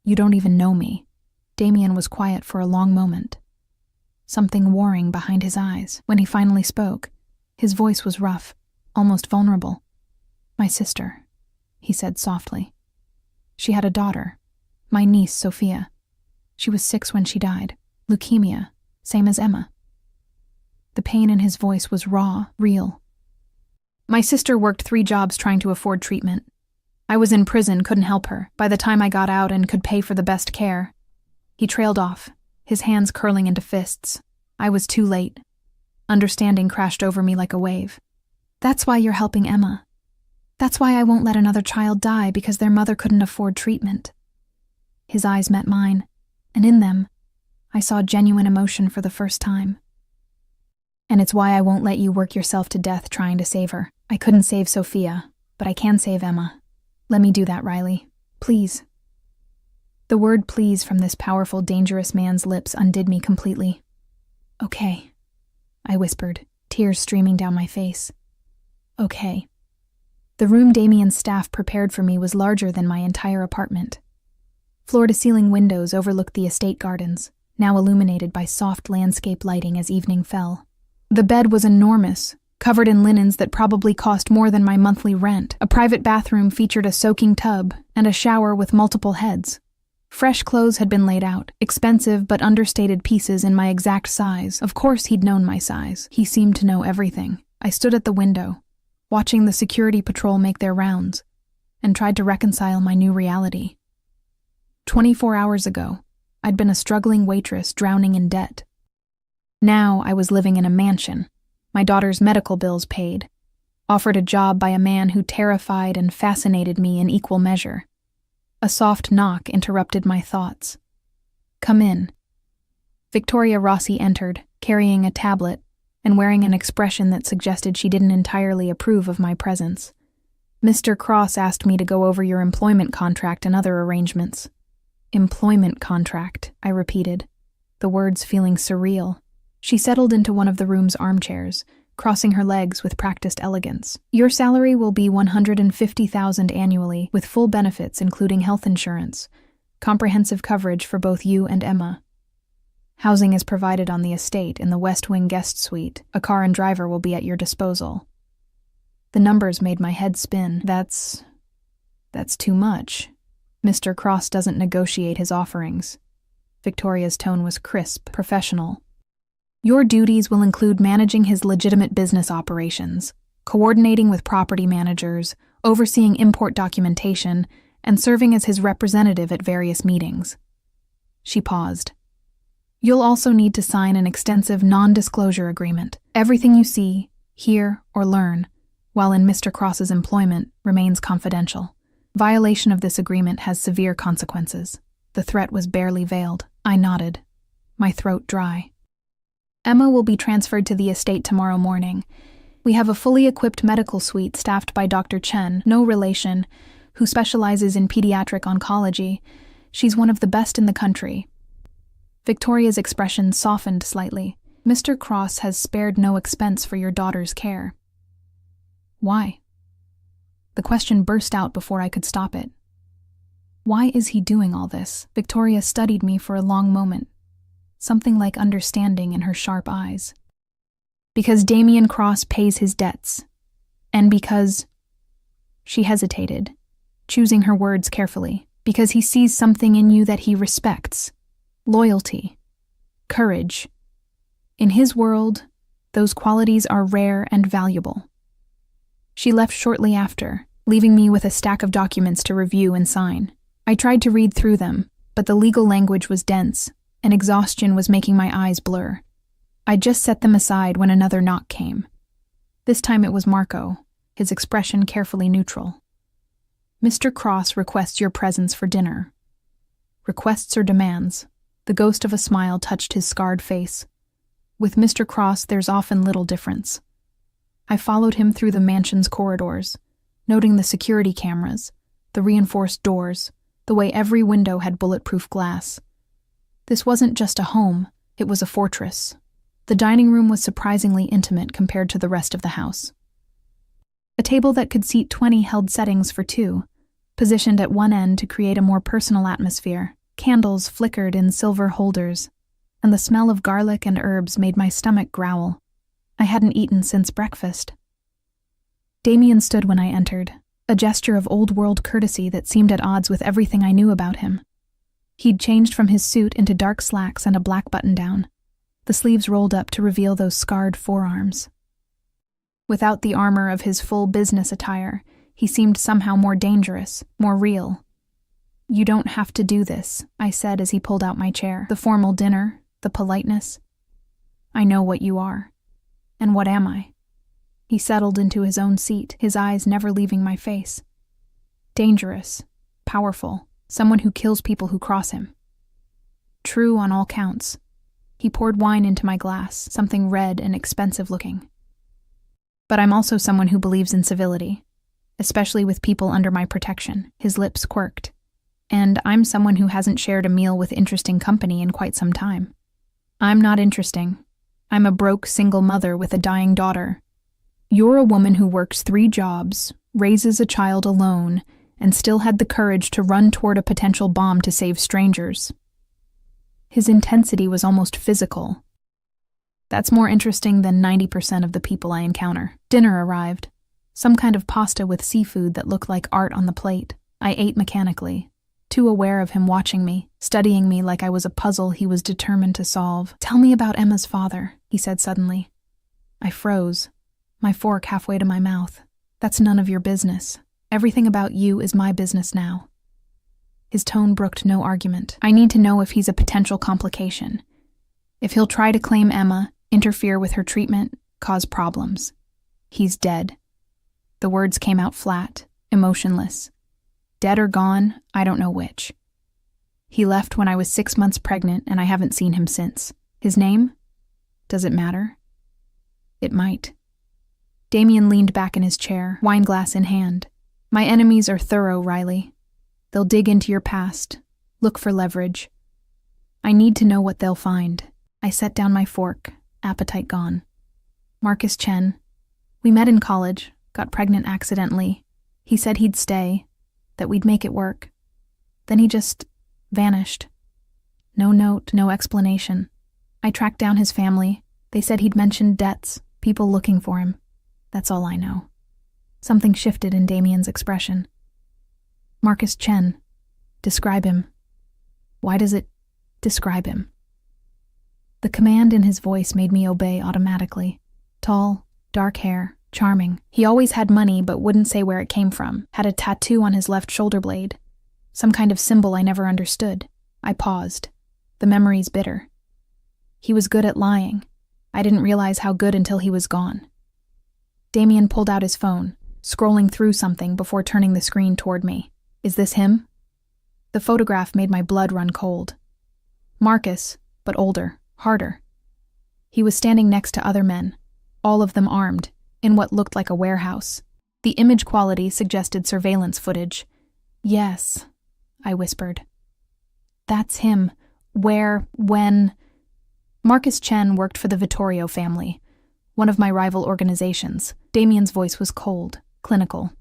You don't even know me. Damien was quiet for a long moment, something warring behind his eyes. When he finally spoke, his voice was rough, almost vulnerable. My sister, he said softly. She had a daughter, my niece, Sophia. She was 6 when she died. Leukemia, same as Emma. The pain in his voice was raw, real. My sister worked 3 jobs trying to afford treatment. I was in prison, couldn't help her. By the time I got out and could pay for the best care. He trailed off, his hands curling into fists. I was too late. Understanding crashed over me like a wave. That's why you're helping Emma. That's why I won't let another child die because their mother couldn't afford treatment. His eyes met mine, and in them, I saw genuine emotion for the first time. And it's why I won't let you work yourself to death trying to save her. I couldn't save Sophia, but I can save Emma. Let me do that, Riley. Please. The word please from this powerful, dangerous man's lips undid me completely. Okay, I whispered, tears streaming down my face. Okay. The room Damien's staff prepared for me was larger than my entire apartment. Floor-to-ceiling windows overlooked the estate gardens, now illuminated by soft landscape lighting as evening fell. The bed was enormous, covered in linens that probably cost more than my monthly rent. A private bathroom featured a soaking tub and a shower with multiple heads. Fresh clothes had been laid out, expensive but understated pieces in my exact size. Of course he'd known my size. He seemed to know everything. I stood at the window, watching the security patrol make their rounds, and tried to reconcile my new reality. 24 hours ago, I'd been a struggling waitress drowning in debt. Now I was living in a mansion, my daughter's medical bills paid, offered a job by a man who terrified and fascinated me in equal measure. A soft knock interrupted my thoughts. Come in. Victoria Rossi entered, carrying a tablet and wearing an expression that suggested she didn't entirely approve of my presence. Mr. Cross asked me to go over your employment contract and other arrangements. Employment contract, I repeated, the words feeling surreal. She settled into one of the room's armchairs, crossing her legs with practiced elegance. Your salary will be $150,000 annually, with full benefits including health insurance, comprehensive coverage for both you and Emma. Housing is provided on the estate in the West Wing guest suite. A car and driver will be at your disposal. The numbers made my head spin. That's too much. Mr. Cross doesn't negotiate his offerings. Victoria's tone was crisp, professional. Your duties will include managing his legitimate business operations, coordinating with property managers, overseeing import documentation, and serving as his representative at various meetings. She paused. You'll also need to sign an extensive non-disclosure agreement. Everything you see, hear, or learn, while in Mr. Cross's employment, remains confidential. Violation of this agreement has severe consequences. The threat was barely veiled. I nodded, my throat dry. Emma will be transferred to the estate tomorrow morning. We have a fully equipped medical suite staffed by Dr. Chen, no relation, who specializes in pediatric oncology. She's one of the best in the country. Victoria's expression softened slightly. Mr. Cross has spared no expense for your daughter's care. Why? The question burst out before I could stop it. Why is he doing all this? Victoria studied me for a long moment, something like understanding in her sharp eyes. Because Damien Cross pays his debts, and because... She hesitated, choosing her words carefully, because he sees something in you that he respects. Loyalty. Courage. In his world, those qualities are rare and valuable. She left shortly after, leaving me with a stack of documents to review and sign. I tried to read through them, but the legal language was dense, and exhaustion was making my eyes blur. I just set them aside when another knock came. This time it was Marco, his expression carefully neutral. "Mr. Cross requests your presence for dinner." Requests or demands? The ghost of a smile touched his scarred face. With Mr. Cross, there's often little difference. I followed him through the mansion's corridors, noting the security cameras, the reinforced doors, the way every window had bulletproof glass. This wasn't just a home, it was a fortress. The dining room was surprisingly intimate compared to the rest of the house. A table that could seat 20 held settings for two, positioned at one end to create a more personal atmosphere. Candles flickered in silver holders, and the smell of garlic and herbs made my stomach growl. I hadn't eaten since breakfast. Damien stood when I entered, a gesture of old-world courtesy that seemed at odds with everything I knew about him. He'd changed from his suit into dark slacks and a black button-down, the sleeves rolled up to reveal those scarred forearms. Without the armor of his full business attire, he seemed somehow more dangerous, more real. "You don't have to do this," I said as he pulled out my chair. "The formal dinner, the politeness. I know what you are. And what am I?" He settled into his own seat, his eyes never leaving my face. Dangerous, powerful, someone who kills people who cross him. True on all counts. He poured wine into my glass, something red and expensive looking. But I'm also someone who believes in civility, especially with people under my protection. His lips quirked. And I'm someone who hasn't shared a meal with interesting company in quite some time. I'm not interesting. I'm a broke single mother with a dying daughter. You're a woman who works 3 jobs, raises a child alone, and still had the courage to run toward a potential bomb to save strangers. His intensity was almost physical. That's more interesting than 90% of the people I encounter. Dinner arrived. Some kind of pasta with seafood that looked like art on the plate. I ate mechanically, too aware of him watching me, studying me like I was a puzzle he was determined to solve. "Tell me about Emma's father," he said suddenly. I froze, my fork halfway to my mouth. "That's none of your business. Everything about you is my business now." His tone brooked no argument. "I need to know if he's a potential complication. If he'll try to claim Emma, interfere with her treatment, cause problems. He's dead." The words came out flat, emotionless. Dead or gone, I don't know which. He left when I was 6 months pregnant, and I haven't seen him since. His name? Does it matter? It might. Damien leaned back in his chair, wineglass in hand. "My enemies are thorough, Riley. They'll dig into your past, look for leverage. I need to know what they'll find." I set down my fork, appetite gone. "Marcus Chen. We met in college, got pregnant accidentally. He said he'd stay, that we'd make it work. Then he just vanished. No note, no explanation. I tracked down his family. They said he'd mentioned debts, people looking for him. That's all I know." Something shifted in Damien's expression. "Marcus Chen. Describe him. Why does it describe him?" The command in his voice made me obey automatically. Tall, dark hair, charming. He always had money but wouldn't say where it came from. Had a tattoo on his left shoulder blade. Some kind of symbol I never understood. I paused. The memory's bitter. He was good at lying. I didn't realize how good until he was gone. Damien pulled out his phone, scrolling through something before turning the screen toward me. "Is this him?" The photograph made my blood run cold. Marcus, but older, harder. He was standing next to other men, all of them armed, in what looked like a warehouse. The image quality suggested surveillance footage. "Yes," I whispered. "That's him. Where, when?" Marcus Chen worked for the Vittorio family, one of my rival organizations. Damien's voice was cold, clinical.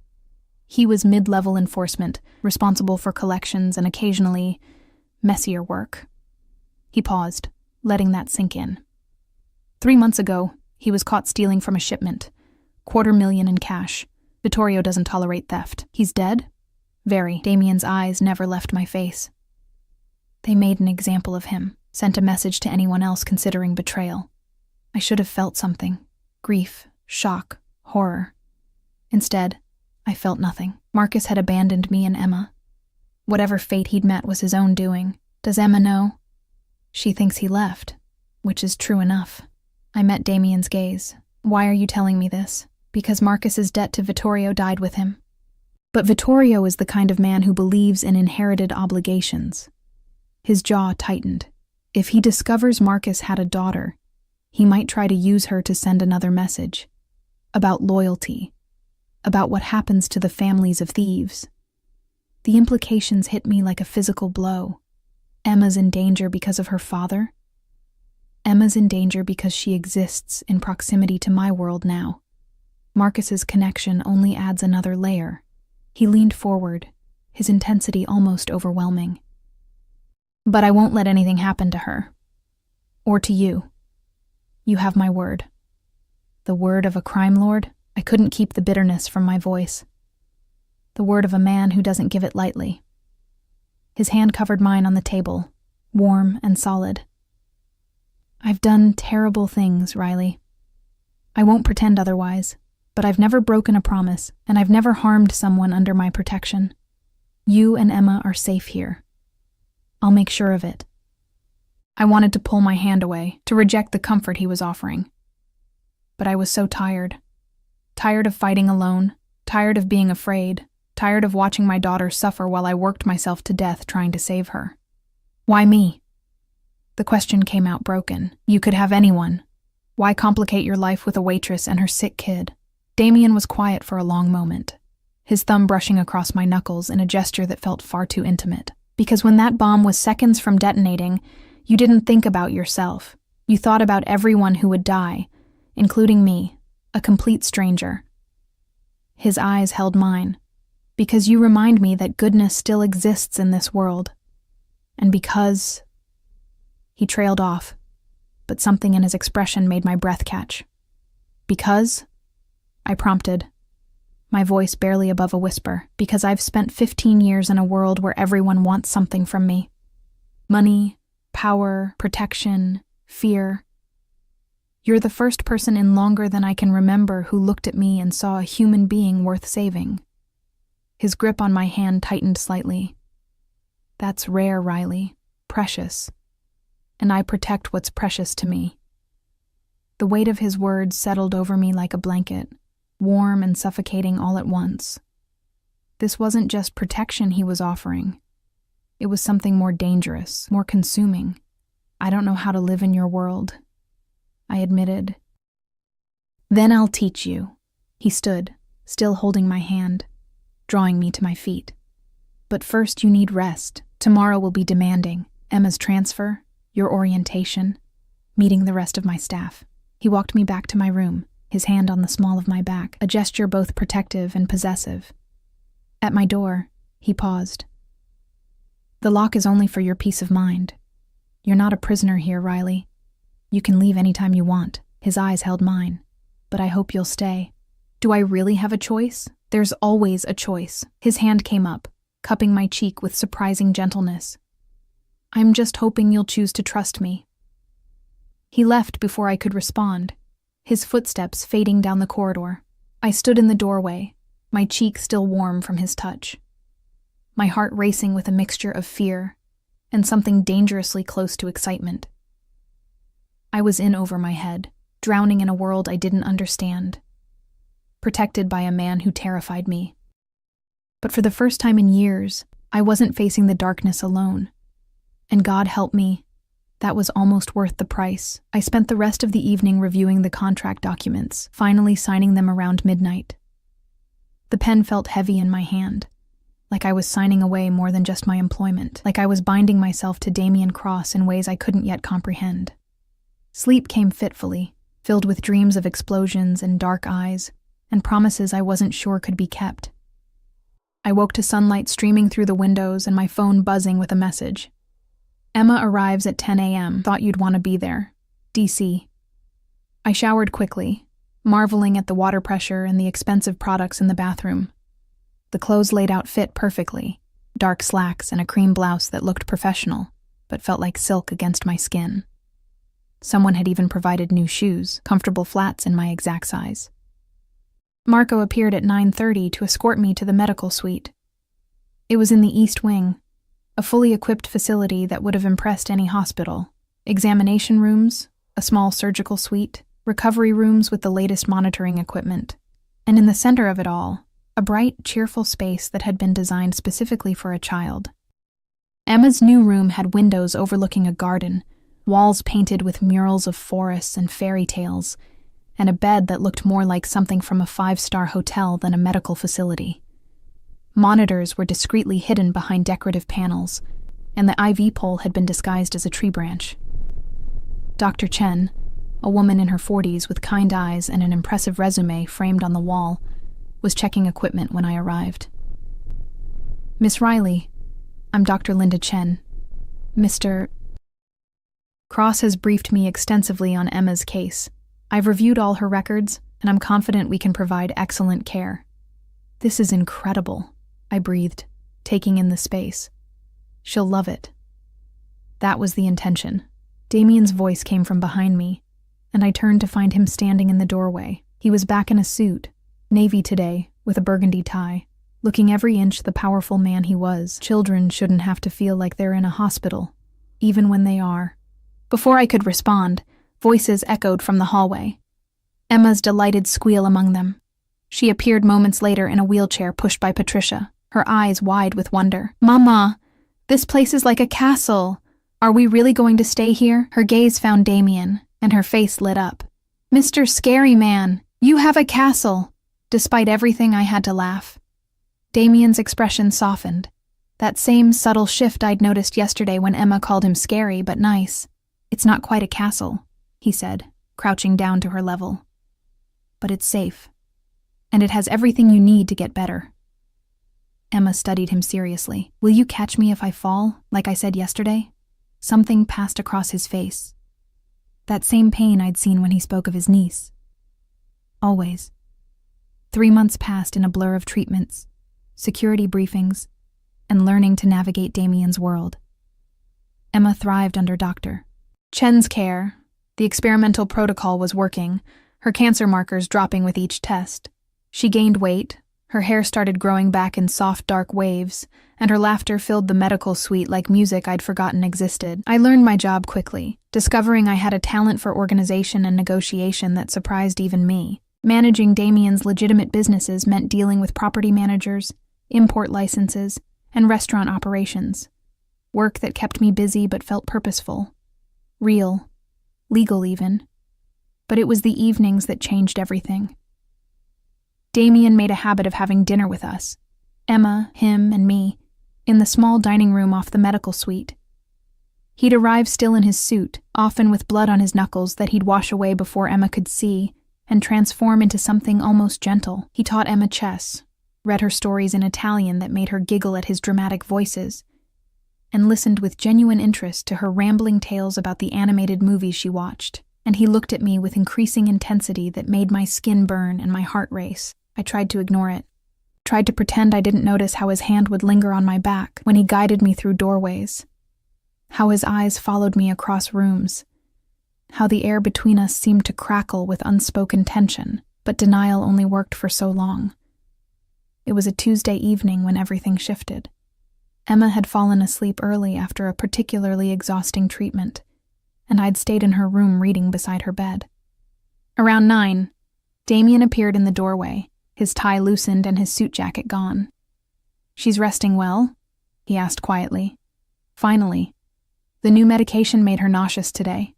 He was mid-level enforcement, responsible for collections and occasionally messier work. He paused, letting that sink in. 3 months ago, he was caught stealing from a shipment. $250,000 in cash. Vittorio doesn't tolerate theft. He's dead? Very. Damien's eyes never left my face. They made an example of him, sent a message to anyone else considering betrayal. I should have felt something. Grief, shock, horror. Instead, I felt nothing. Marcus had abandoned me and Emma. Whatever fate he'd met was his own doing. Does Emma know? She thinks he left, which is true enough. I met Damien's gaze. Why are you telling me this? Because Marcus's debt to Vittorio died with him. But Vittorio is the kind of man who believes in inherited obligations. His jaw tightened. If he discovers Marcus had a daughter, he might try to use her to send another message. About loyalty. About what happens to the families of thieves. The implications hit me like a physical blow. Emma's in danger because of her father. Emma's in danger because she exists in proximity to my world now. Marcus's connection only adds another layer. He leaned forward, his intensity almost overwhelming. But I won't let anything happen to her. Or to you. You have my word. The word of a crime lord? I couldn't keep the bitterness from my voice. The word of a man who doesn't give it lightly. His hand covered mine on the table, warm and solid. I've done terrible things, Riley. I won't pretend otherwise, but I've never broken a promise, and I've never harmed someone under my protection. You and Emma are safe here. I'll make sure of it. I wanted to pull my hand away, to reject the comfort he was offering. But I was so tired. Tired of fighting alone, tired of being afraid, tired of watching my daughter suffer while I worked myself to death trying to save her. Why me? The question came out broken. You could have anyone. Why complicate your life with a waitress and her sick kid? Damien was quiet for a long moment, his thumb brushing across my knuckles in a gesture that felt far too intimate. Because when that bomb was seconds from detonating, you didn't think about yourself. You thought about everyone who would die, including me, a complete stranger. His eyes held mine, because you remind me that goodness still exists in this world. And because... He trailed off, but something in his expression made my breath catch. Because? I prompted, my voice barely above a whisper, because I've spent 15 years in a world where everyone wants something from me. Money, power, protection, fear. You're the first person in longer than I can remember who looked at me and saw a human being worth saving. His grip on my hand tightened slightly. That's rare, Riley. Precious. And I protect what's precious to me. The weight of his words settled over me like a blanket, warm and suffocating all at once. This wasn't just protection he was offering. It was something more dangerous, more consuming. I don't know how to live in your world, I admitted. Then I'll teach you. He stood, still holding my hand, drawing me to my feet. But first you need rest. Tomorrow will be demanding. Emma's transfer, your orientation, meeting the rest of my staff. He walked me back to my room, his hand on the small of my back, a gesture both protective and possessive. At my door, he paused. The lock is only for your peace of mind. You're not a prisoner here, Riley. You can leave anytime you want. His eyes held mine. But I hope you'll stay. Do I really have a choice? There's always a choice. His hand came up, cupping my cheek with surprising gentleness. I'm just hoping you'll choose to trust me. He left before I could respond, his footsteps fading down the corridor. I stood in the doorway, my cheek still warm from his touch. My heart racing with a mixture of fear and something dangerously close to excitement. I was in over my head, drowning in a world I didn't understand, protected by a man who terrified me. But for the first time in years, I wasn't facing the darkness alone. And God help me, that was almost worth the price. I spent the rest of the evening reviewing the contract documents, finally signing them around midnight. The pen felt heavy in my hand, like I was signing away more than just my employment, like I was binding myself to Damien Cross in ways I couldn't yet comprehend. Sleep came fitfully, filled with dreams of explosions and dark eyes, and promises I wasn't sure could be kept. I woke to sunlight streaming through the windows and my phone buzzing with a message. Emma arrives at 10 a.m. Thought you'd want to be there. DC. I showered quickly, marveling at the water pressure and the expensive products in the bathroom. The clothes laid out fit perfectly, dark slacks and a cream blouse that looked professional, but felt like silk against my skin. Someone had even provided new shoes, comfortable flats in my exact size. Marco appeared at 9:30 to escort me to the medical suite. It was in the East Wing, a fully equipped facility that would have impressed any hospital. Examination rooms, a small surgical suite, recovery rooms with the latest monitoring equipment. And in the center of it all, a bright, cheerful space that had been designed specifically for a child. Emma's new room had windows overlooking a garden, walls painted with murals of forests and fairy tales, and a bed that looked more like something from a 5-star hotel than a medical facility. Monitors were discreetly hidden behind decorative panels, and the IV pole had been disguised as a tree branch. Dr. Chen, a woman in her 40s with kind eyes and an impressive resume framed on the wall, was checking equipment when I arrived. "Miss Riley, I'm Dr. Linda Chen. Mr. Cross has briefed me extensively on Emma's case. I've reviewed all her records, and I'm confident we can provide excellent care." "This is incredible," I breathed, taking in the space. "She'll love it." That was the intention. Damien's voice came from behind me, and I turned to find him standing in the doorway. He was back in a suit, navy today, with a burgundy tie, looking every inch the powerful man he was. Children shouldn't have to feel like they're in a hospital, even when they are. Before I could respond, voices echoed from the hallway. Emma's delighted squeal among them. She appeared moments later in a wheelchair pushed by Patricia, her eyes wide with wonder. "Mama, this place is like a castle. Are we really going to stay here?" Her gaze found Damien, and her face lit up. "Mr. Scary Man, you have a castle." Despite everything, I had to laugh. Damien's expression softened. That same subtle shift I'd noticed yesterday when Emma called him scary but nice. "It's not quite a castle," he said, crouching down to her level. "But it's safe. And it has everything you need to get better." Emma studied him seriously. "Will you catch me if I fall, like I said yesterday?" Something passed across his face. That same pain I'd seen when he spoke of his niece. Always. 3 months passed in a blur of treatments, security briefings, and learning to navigate Damien's world. Emma thrived under Dr. Chen's care. The experimental protocol was working, her cancer markers dropping with each test. She gained weight, her hair started growing back in soft, dark waves, and her laughter filled the medical suite like music I'd forgotten existed. I learned my job quickly, discovering I had a talent for organization and negotiation that surprised even me. Managing Damien's legitimate businesses meant dealing with property managers, import licenses, and restaurant operations. Work that kept me busy but felt purposeful. Real. Legal even. But it was the evenings that changed everything. Damien made a habit of having dinner with us, Emma, him, and me, in the small dining room off the medical suite. He'd arrive still in his suit, often with blood on his knuckles that he'd wash away before Emma could see, and transform into something almost gentle. He taught Emma chess, read her stories in Italian that made her giggle at his dramatic voices, and listened with genuine interest to her rambling tales about the animated movies she watched. And he looked at me with increasing intensity that made my skin burn and my heart race. I tried to ignore it, tried to pretend I didn't notice how his hand would linger on my back when he guided me through doorways, how his eyes followed me across rooms, how the air between us seemed to crackle with unspoken tension, but denial only worked for so long. It was a Tuesday evening when everything shifted. Emma had fallen asleep early after a particularly exhausting treatment, and I'd stayed in her room reading beside her bed. Around 9, Damien appeared in the doorway, his tie loosened and his suit jacket gone. "She's resting well?" he asked quietly. "Finally. The new medication made her nauseous today."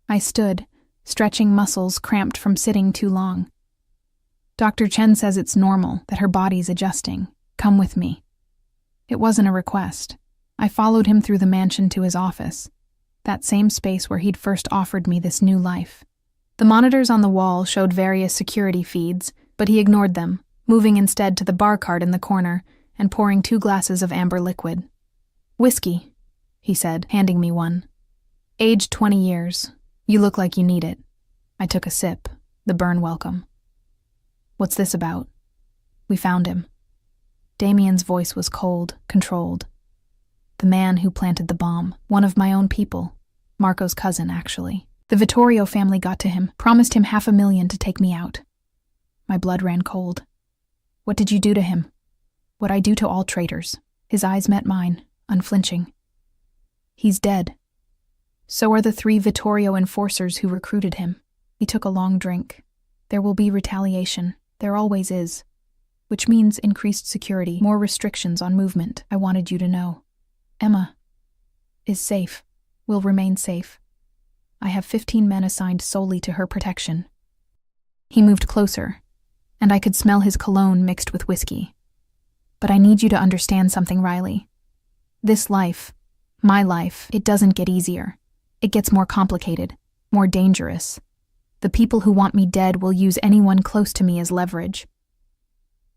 I stood, stretching muscles cramped from sitting too long. "Dr. Chen says it's normal, that her body's adjusting. Come with me." It wasn't a request. I followed him through the mansion to his office, that same space where he'd first offered me this new life. The monitors on the wall showed various security feeds, but he ignored them, moving instead to the bar cart in the corner and pouring 2 glasses of amber liquid. "Whiskey," he said, handing me one. "Aged 20 years. You look like you need it." I took a sip, the burn welcome. "What's this about?" "We found him. Damien's voice was cold, controlled. The man who planted the bomb, one of my own people. Marco's cousin, actually. The Vittorio family got to him, promised him $500,000 to take me out. My blood ran cold. What did you do to him? What I do to all traitors. His eyes met mine, unflinching. He's dead. So are the 3 Vittorio enforcers who recruited him. He took a long drink. There will be retaliation. There always is. Which means increased security, more restrictions on movement. I wanted you to know. Emma is safe, will remain safe. I have 15 men assigned solely to her protection. He moved closer, and I could smell his cologne mixed with whiskey. But I need you to understand something, Riley. This life, my life, it doesn't get easier. It gets more complicated, more dangerous. The people who want me dead will use anyone close to me as leverage.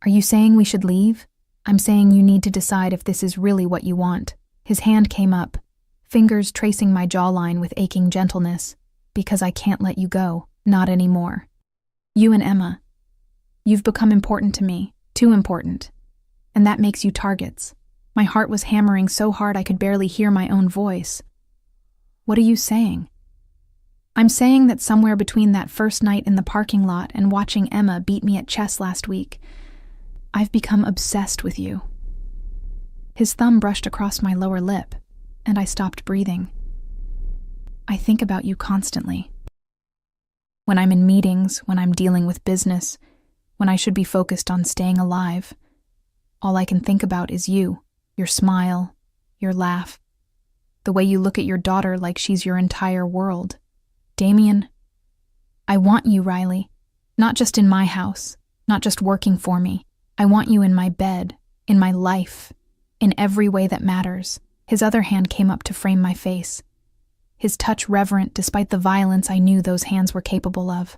Are you saying we should leave? I'm saying you need to decide if this is really what you want. His hand came up, fingers tracing my jawline with aching gentleness, because I can't let you go, not anymore. You and Emma, you've become important to me, too important, and that makes you targets. My heart was hammering so hard I could barely hear my own voice. What are you saying? I'm saying that somewhere between that first night in the parking lot and watching Emma beat me at chess last week, I've become obsessed with you. His thumb brushed across my lower lip, and I stopped breathing. I think about you constantly. When I'm in meetings, when I'm dealing with business, when I should be focused on staying alive, all I can think about is you, your smile, your laugh, the way you look at your daughter like she's your entire world. Damien, I want you, Riley, not just in my house, not just working for me. I want you in my bed, in my life, in every way that matters. His other hand came up to frame my face, his touch reverent despite the violence I knew those hands were capable of.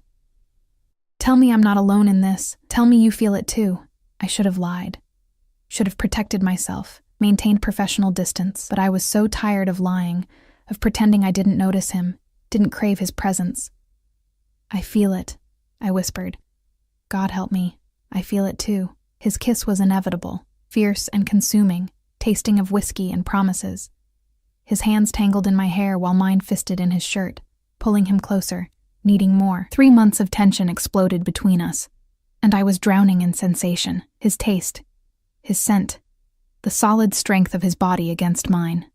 Tell me I'm not alone in this. Tell me you feel it too. I should have lied. Should have protected myself, maintained professional distance, but I was so tired of lying, of pretending I didn't notice him, didn't crave his presence. I feel it, I whispered. God help me, I feel it too. His kiss was inevitable, fierce and consuming, tasting of whiskey and promises. His hands tangled in my hair while mine fisted in his shirt, pulling him closer, needing more. 3 months of tension exploded between us, and I was drowning in sensation, his taste, his scent, the solid strength of his body against mine.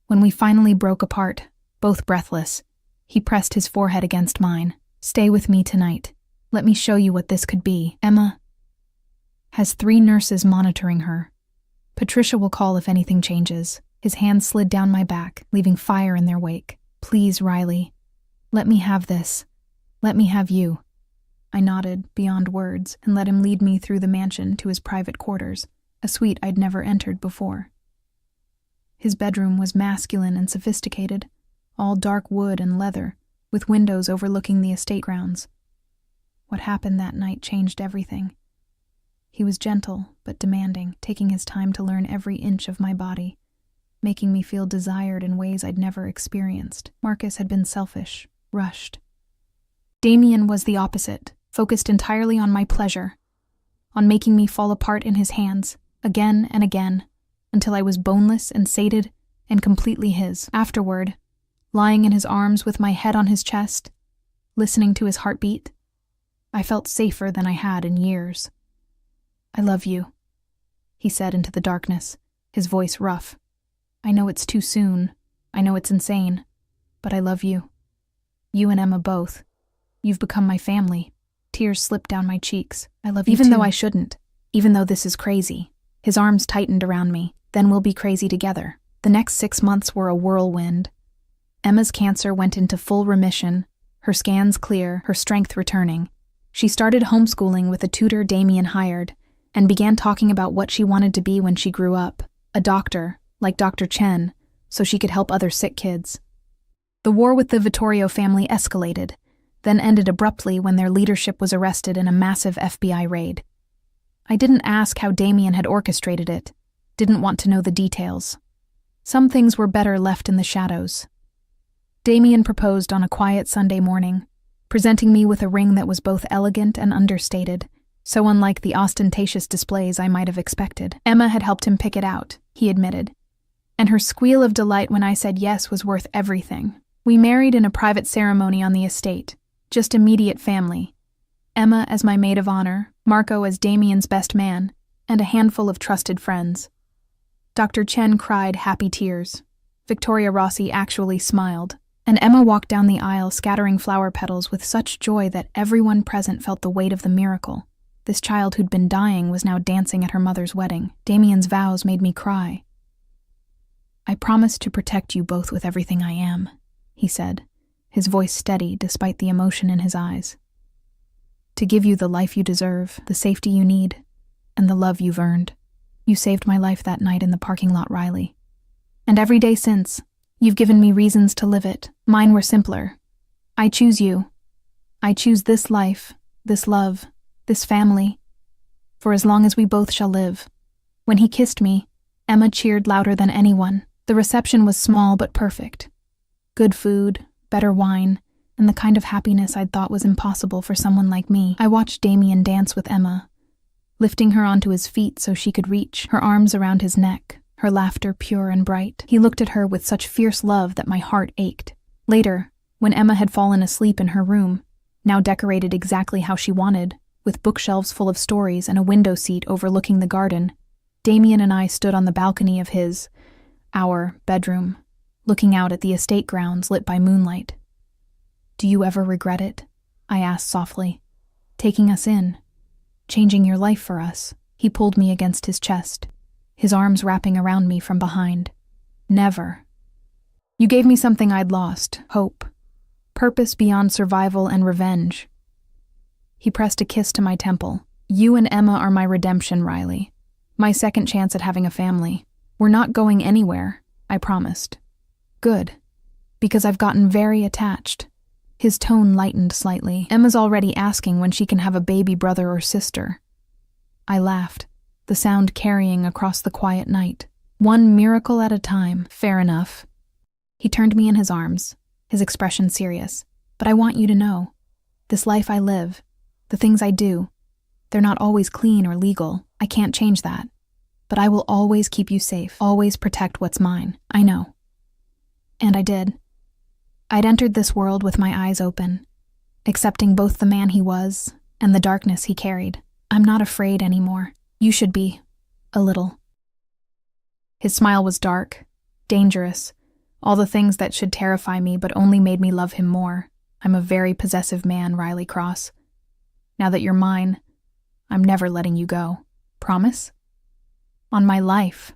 When we finally broke apart, both breathless, he pressed his forehead against mine. Stay with me tonight. Let me show you what this could be. Emma has 3 nurses monitoring her. Patricia will call if anything changes. His hand slid down my back, leaving fire in their wake. Please, Riley. Let me have this. Let me have you. I nodded, beyond words, and let him lead me through the mansion to his private quarters, a suite I'd never entered before. His bedroom was masculine and sophisticated, all dark wood and leather, with windows overlooking the estate grounds. What happened that night changed everything. He was gentle, but demanding, taking his time to learn every inch of my body, making me feel desired in ways I'd never experienced. Marcus had been selfish, rushed. Damien was the opposite, focused entirely on my pleasure, on making me fall apart in his hands, again and again, until I was boneless and sated and completely his. Afterward, lying in his arms with my head on his chest, listening to his heartbeat, I felt safer than I had in years. I love you, he said into the darkness, his voice rough. I know it's too soon. I know it's insane. But I love you. You and Emma both. You've become my family. Tears slipped down my cheeks. I love you too. Even though I shouldn't. Even though this is crazy. His arms tightened around me. Then we'll be crazy together. The next 6 months were a whirlwind. Emma's cancer went into full remission, her scans clear, her strength returning. She started homeschooling with a tutor Damien hired, and began talking about what she wanted to be when she grew up. A doctor, like Dr. Chen, so she could help other sick kids. The war with the Vittorio family escalated, then ended abruptly when their leadership was arrested in a massive FBI raid. I didn't ask how Damien had orchestrated it, didn't want to know the details. Some things were better left in the shadows. Damien proposed on a quiet Sunday morning, presenting me with a ring that was both elegant and understated, so unlike the ostentatious displays I might have expected. Emma had helped him pick it out, he admitted, and her squeal of delight when I said yes was worth everything. We married in a private ceremony on the estate, just immediate family. Emma as my maid of honor, Marco as Damien's best man, and a handful of trusted friends. Dr. Chen cried happy tears. Victoria Rossi actually smiled, and Emma walked down the aisle scattering flower petals with such joy that everyone present felt the weight of the miracle. This child who'd been dying was now dancing at her mother's wedding. Damien's vows made me cry. I promise to protect you both with everything I am, he said, his voice steady despite the emotion in his eyes. To give you the life you deserve, the safety you need, and the love you've earned. You saved my life that night in the parking lot, Riley. And every day since, you've given me reasons to live it. Mine were simpler. I choose you. I choose this life, this love, this family, for as long as we both shall live. When he kissed me, Emma cheered louder than anyone. The reception was small but perfect. Good food, better wine, and the kind of happiness I'd thought was impossible for someone like me. I watched Damien dance with Emma, lifting her onto his feet so she could reach, her arms around his neck, her laughter pure and bright. He looked at her with such fierce love that my heart ached. Later, when Emma had fallen asleep in her room, now decorated exactly how she wanted, with bookshelves full of stories and a window seat overlooking the garden, Damien and I stood on the balcony of our bedroom, looking out at the estate grounds lit by moonlight. Do you ever regret it? I asked softly. Taking us in, changing your life for us. He pulled me against his chest, his arms wrapping around me from behind. Never. You gave me something I'd lost, hope, purpose beyond survival and revenge. He pressed a kiss to my temple. You and Emma are my redemption, Riley. My second chance at having a family. We're not going anywhere, I promised. Good, because I've gotten very attached. His tone lightened slightly. Emma's already asking when she can have a baby brother or sister. I laughed, the sound carrying across the quiet night. One miracle at a time, fair enough. He turned me in his arms, his expression serious. But I want you to know, this life I live, the things I do, they're not always clean or legal. I can't change that. But I will always keep you safe, always protect what's mine. I know. And I did. I'd entered this world with my eyes open, accepting both the man he was and the darkness he carried. I'm not afraid anymore. You should be. A little. His smile was dark, dangerous, all the things that should terrify me but only made me love him more. I'm a very possessive man, Riley Cross. Now that you're mine, I'm never letting you go. Promise? On my life.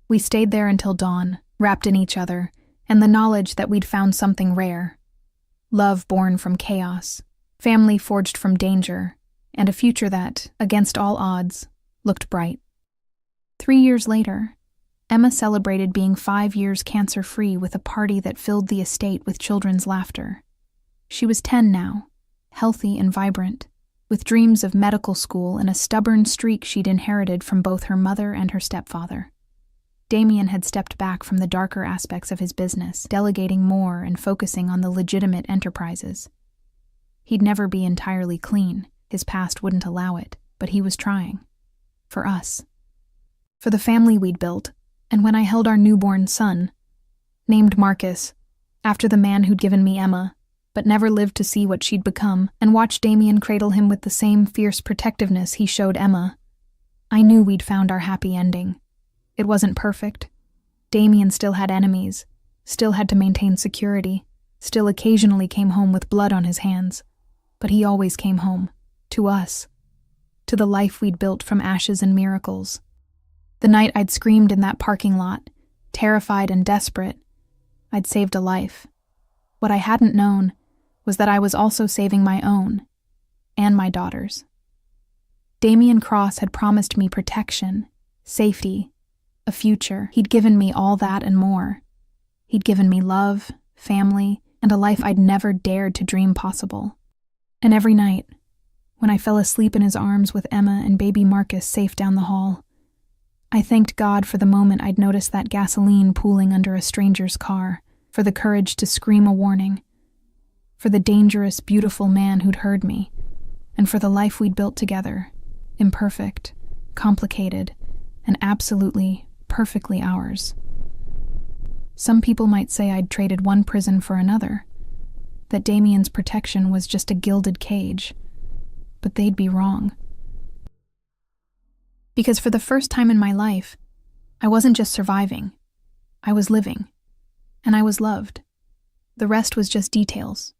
We stayed there until dawn, wrapped in each other, and the knowledge that we'd found something rare. Love born from chaos, family forged from danger, and a future that, against all odds, looked bright. 3 years later, Emma celebrated being 5 years cancer-free with a party that filled the estate with children's laughter. She was 10 now, healthy and vibrant, with dreams of medical school and a stubborn streak she'd inherited from both her mother and her stepfather. Damien had stepped back from the darker aspects of his business, delegating more and focusing on the legitimate enterprises. He'd never be entirely clean, his past wouldn't allow it, but he was trying. For us. For the family we'd built, and when I held our newborn son, named Marcus, after the man who'd given me Emma, but never lived to see what she'd become, and watched Damien cradle him with the same fierce protectiveness he showed Emma, I knew we'd found our happy ending. It wasn't perfect. Damien still had enemies, still had to maintain security, still occasionally came home with blood on his hands. But he always came home, to us, to the life we'd built from ashes and miracles. The night I'd screamed in that parking lot, terrified and desperate, I'd saved a life. What I hadn't known was that I was also saving my own, and my daughter's. Damien Cross had promised me protection, safety, a future. He'd given me all that and more. He'd given me love, family, and a life I'd never dared to dream possible. And every night, when I fell asleep in his arms with Emma and baby Marcus safe down the hall, I thanked God for the moment I'd noticed that gasoline pooling under a stranger's car, for the courage to scream a warning, for the dangerous, beautiful man who'd heard me, and for the life we'd built together, imperfect, complicated, and absolutely, perfectly ours. Some people might say I'd traded one prison for another, that Damien's protection was just a gilded cage, but they'd be wrong. Because for the first time in my life, I wasn't just surviving, I was living, and I was loved. The rest was just details.